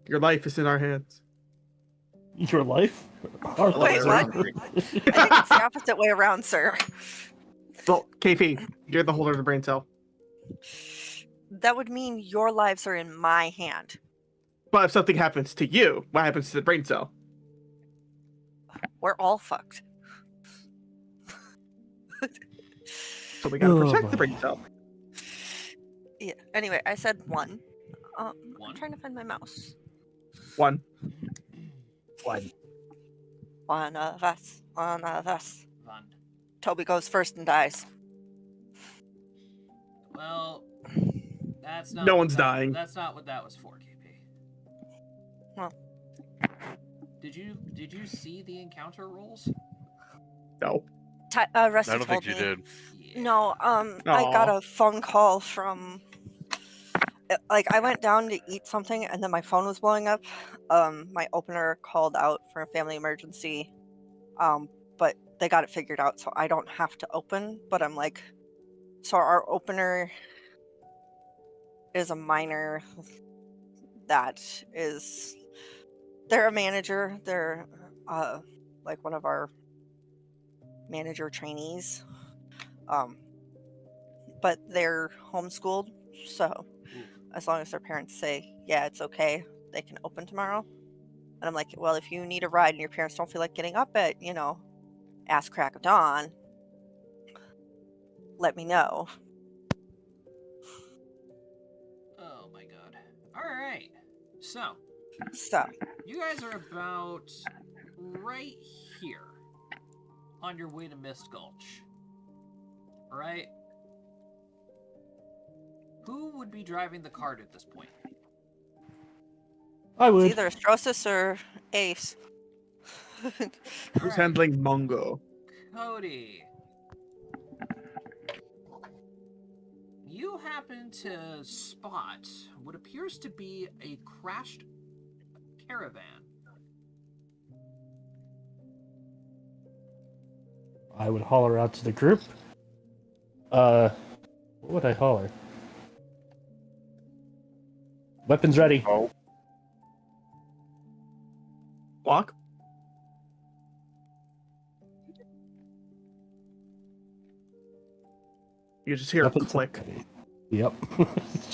Your life is in our hands. Your life? Our Wait, lives what? are- I think it's the opposite way around, sir. Well, KP, you're the holder of the brain cell. That would mean your lives are in my hand. But if something happens to you, what happens to the brain cell? We're all fucked. So we gotta Oh, protect the boy. brain cell. Yeah. Anyway, I said 1. I'm One. trying to find my mouse. 1. One. One of us. One of us. Van. Toby goes first and dies. Well, that's not. No what one's that- dying. That's not what that was for, KP. Well. Did you see the encounter rolls? No. Rusty I don't told think you me. did. Yeah. No, I got Aw. a phone call from. Like, I went down to eat something and then my phone was blowing up. My opener called out for a family emergency. But they got it figured out, so I don't have to open. But I'm like, So our opener is a minor that is. They're a manager. They're like one of our manager trainees. But they're homeschooled, so as long as their parents say, yeah, it's okay, they can open tomorrow. And I'm like, well, if you need a ride and your parents don't feel like getting up at, ass crack of dawn, let me know. Oh my god. Alright. So, So, you guys are about right here on your way to Mist Gulch. Alright? Who would be driving the cart at this point? I it's would. either Astrosis or Ace. Who's Alright. handling Mongo? Cody. You happen to spot what appears to be a crashed caravan. I would holler out to the group. What would I holler? Weapons ready. Oh, Walk. You just hear a Weapons click. ready. Yep.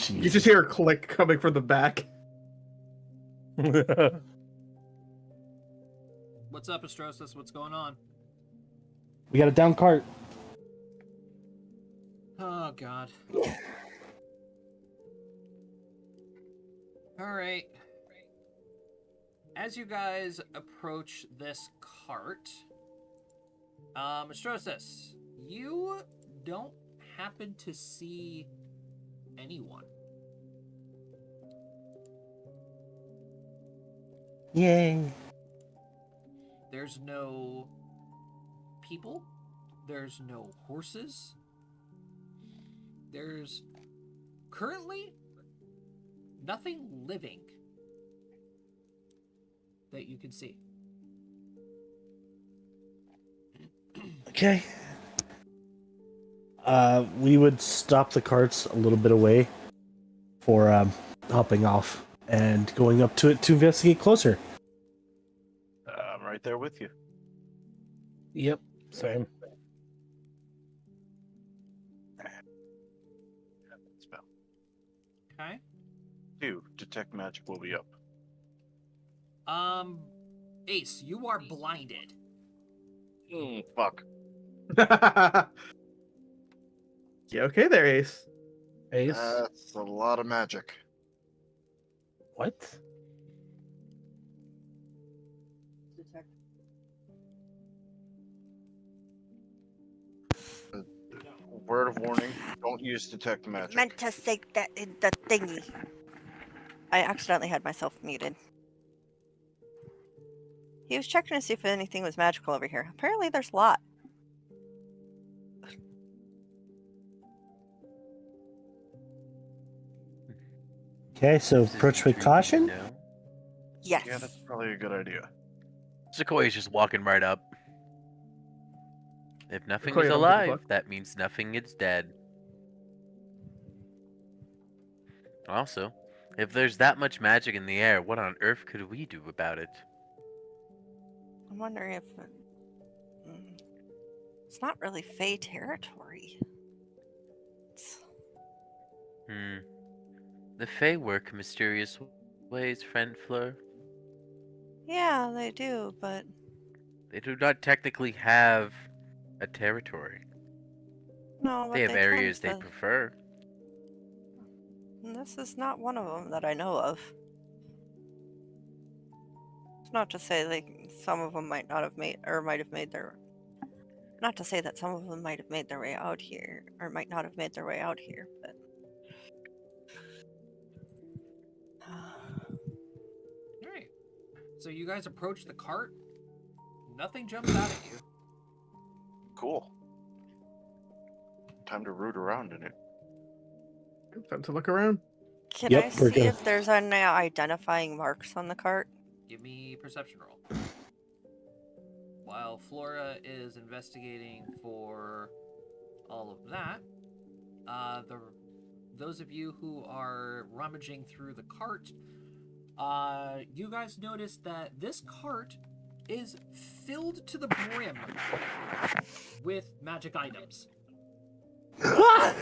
You just hear a click coming from the back. What's up, Astrosis? What's going on? We got a down cart. Oh, God. Alright. As you guys approach this cart, Astrosis, you don't happen to see anyone. Yay. There's no people. There's no horses. There's currently nothing living that you can see. Okay. We would stop the carts a little bit away for hopping off and going up to it to investigate closer. I'm right there with you. Yep, same. Spell. Okay. 2. Detect magic will be up. Ace, you are blinded. Fuck. Yeah, okay there, Ace. Ace? That's a lot of magic. What? Word of warning: don't use detect magic. Meant to say that in the thingy. I accidentally had myself muted. He was checking to see if anything was magical over here. Apparently there's a lot. Okay, so This is approach with intriguing, caution. no? Yes. Yeah, that's probably a good idea. Sequoia's just walking right up. If nothing Sequoia is don't give a alive, fuck. that means nothing is dead. Also, if there's that much magic in the air, what on earth could we do about it? I'm wondering if it's not really Fey territory. The Fae work mysterious ways, friend Fleur. Yeah, they do, but They do not technically have a territory. no, but They have tend areas they to. prefer. And this is not one of them that I know of. It's not to say like some of them might not have made or might have made their. Not to say that some of them might have made their way out here or might not have made their way out here, but. Alright. So you guys approach the cart. Nothing jumps out at you. Cool. Time to root around in it. Time to look around. Can Yep, I we're see gonna- if there's any identifying marks on the cart? Give me perception roll. While Flora is investigating for all of that, those of you who are rummaging through the cart, you guys notice that this cart is filled to the brim with magic items. Fuck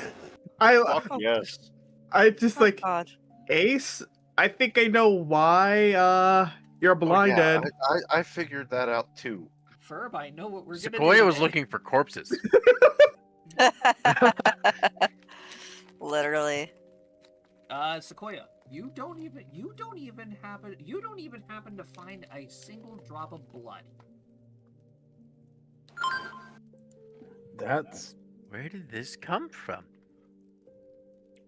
yes. I just Oh, like God. Ace. I think I know why you're Oh, yeah, blinded. I figured that out too. Ferb, I know what we're gonna do. Sequoia was today. looking for corpses. Literally. Sequoia, you don't even happen to find a single drop of blood. That's Where did this come from?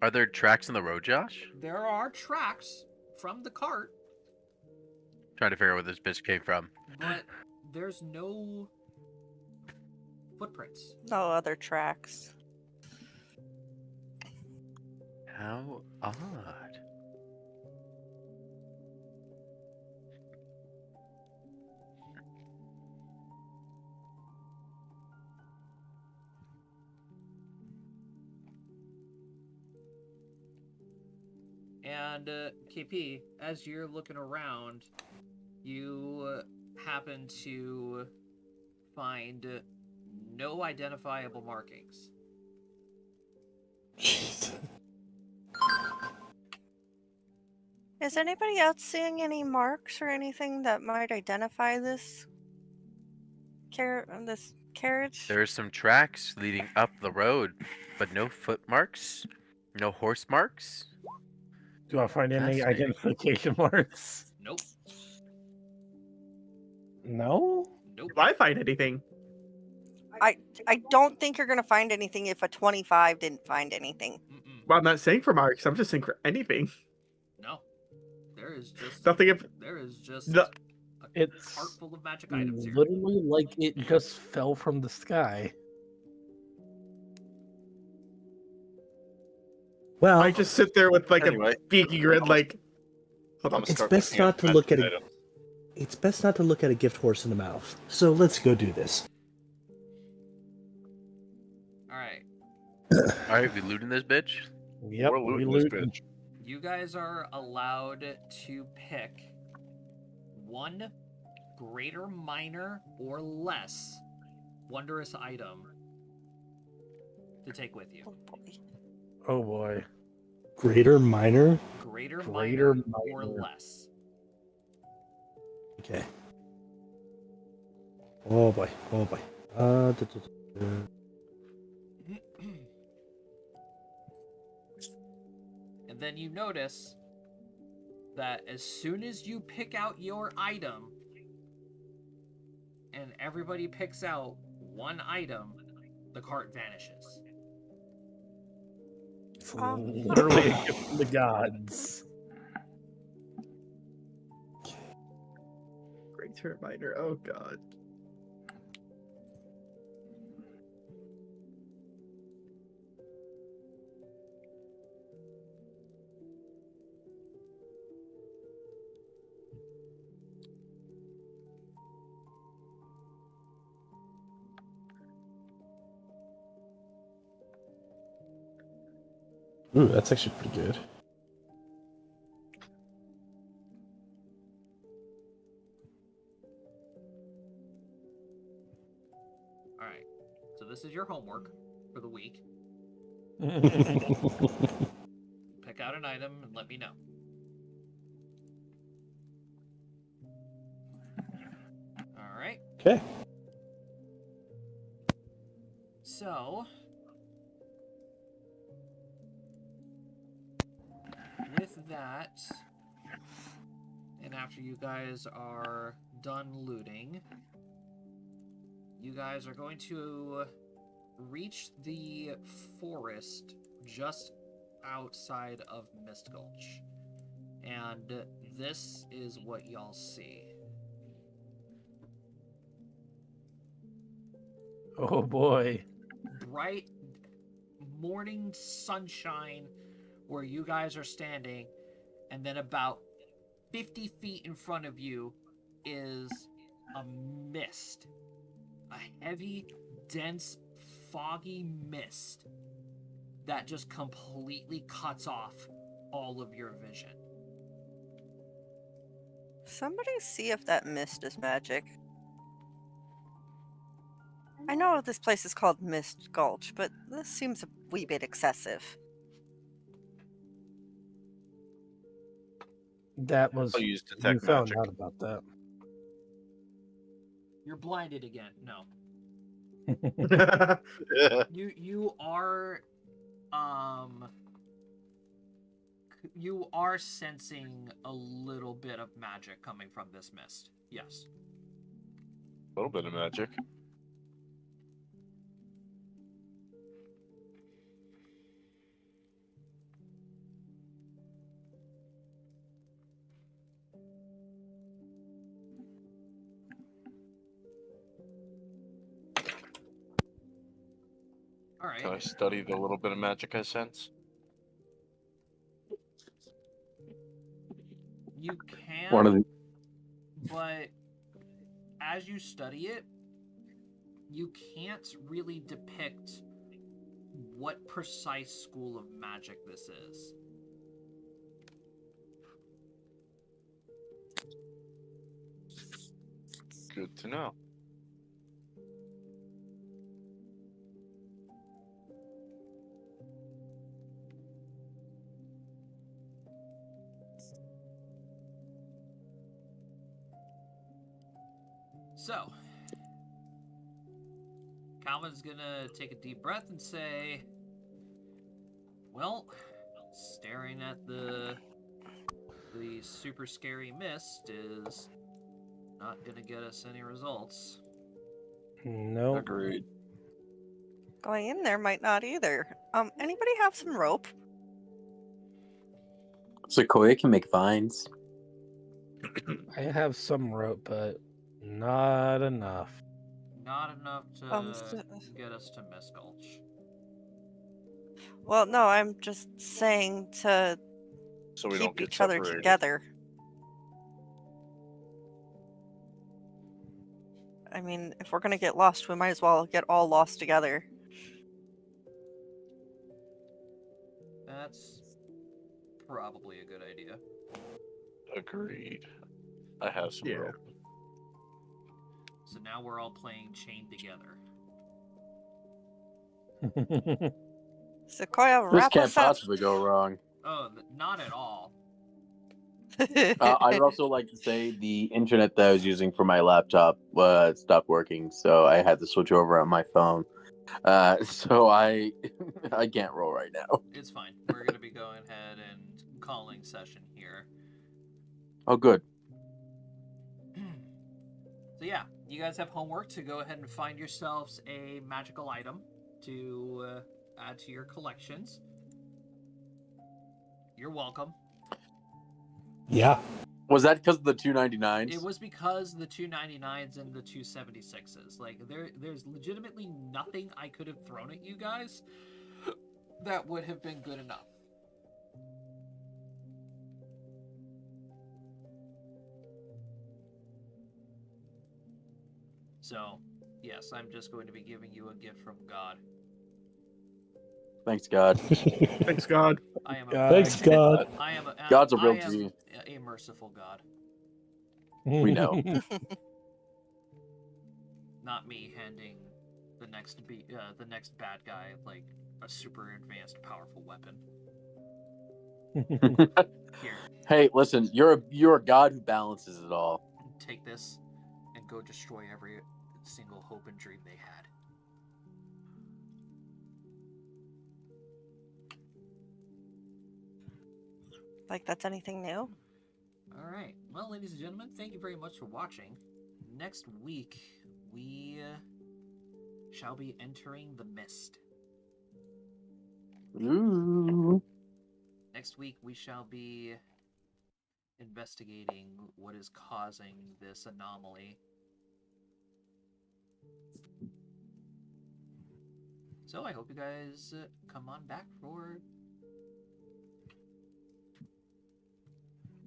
Are there tracks in the road, Josh? There are tracks from the cart, Trying to figure out where this bitch came from. but there's no footprints. No other tracks. How odd. And KP, as you're looking around, you happen to find no identifiable markings. Jeez. Is anybody else seeing any marks or anything that might identify this carriage? There's some tracks leading up the road, but no footmarks, no horse marks. do I find any Fascinating. identification marks? Nope. No. Nope. If I find anything, I don't think you're gonna find anything if a 25 didn't find anything. Mm-mm. well, I'm not saying for marks. I'm just saying for anything. No. There is just Nothing. If there is just No. a It's cart full of magic items here. literally like it just fell from the sky. Well, I just sit there with like Anyway. a beaky grin, like. Hold I'm on. gonna It's start best looking not at to look at magic it. items. it's best not to look at a gift horse in the mouth. So let's go do this. All right. All right, we looting this bitch. Yep, We're we looting this loot. bitch. You guys are allowed to pick one greater, minor, or less wondrous item to take with you. Oh, boy. Oh boy. Greater, minor. Greater, Greater, minor, or minor. less. Okay. Oh boy. Oh boy. And then you notice that as soon as you pick out your item, and everybody picks out one item, the cart vanishes. It's Oh. literally a gift from the gods. Great reminder. Oh god. Ooh, that's actually pretty good. All right. So this is your homework for the week. Pick out an item and let me know. All right. Okay. So, with that, and after you guys are done looting, you guys are going to reach the forest just outside of Mist Gulch. And this is what y'all see. Oh boy. Bright morning sunshine where you guys are standing, and then about 50 feet in front of you is a mist. A heavy, dense, foggy mist that just completely cuts off all of your vision. Somebody see if that mist is magic. I know this place is called Mist Gulch, but this seems a wee bit excessive. That was I'll use you detect found magic. out about that. You're blinded again. No. Yeah. You are you are sensing a little bit of magic coming from this mist. Yes. A little bit of magic. All right. Can I study the little bit of magic I sense? You can, One of the but as you study it, you can't really depict what precise school of magic this is. Good to know. So, Calvin's gonna take a deep breath and say, well, staring at the super scary mist is not gonna get us any results. No. Agreed. Going in there might not either. Anybody have some rope? Sequoia can make vines. I have some rope, but not enough. Not enough to get us to Mist Gulch. Well, no, I'm just saying to So we don't keep get each other separated. together. I mean, if we're gonna get lost, we might as well get all lost together. That's probably a good idea. Agreed. I have some Yeah. rope. So now we're all playing chained together. Sequoia, This wrap can't us up. possibly go wrong. Oh, not at all. I would also like to say the internet that I was using for my laptop stopped working, so I had to switch over on my phone. So I can't roll right now. It's fine. We're going to be going ahead and calling session here. Oh, good. So yeah, you guys have homework to go ahead and find yourselves a magical item to add to your collections. You're welcome. Yeah. Was that because of the 299s? It was because the 299s and the 276s. Like there's legitimately nothing I could have thrown at you guys that would have been good enough. So, yes, I'm just going to be giving you a gift from God. Thanks, God. Thanks God. I am God. Thanks, God. I am God's a real I am G. a merciful God. We know. Not me handing the next bad guy like a super advanced, powerful weapon. Here, Hey, listen, you're a God who balances it all. take this and go destroy every single hope and dream they had. Like that's anything new? All right. Well, ladies and gentlemen, thank you very much for watching. Next week, we shall be entering the mist. Ooh. Next week, we shall be investigating what is causing this anomaly. So I hope you guys come on back for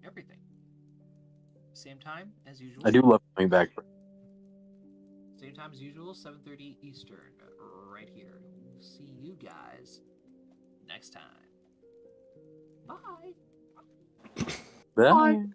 everything. Same time as usual. I do love coming back. Same time as usual, 7:30 Eastern, right here. See you guys next time. Bye. Bye.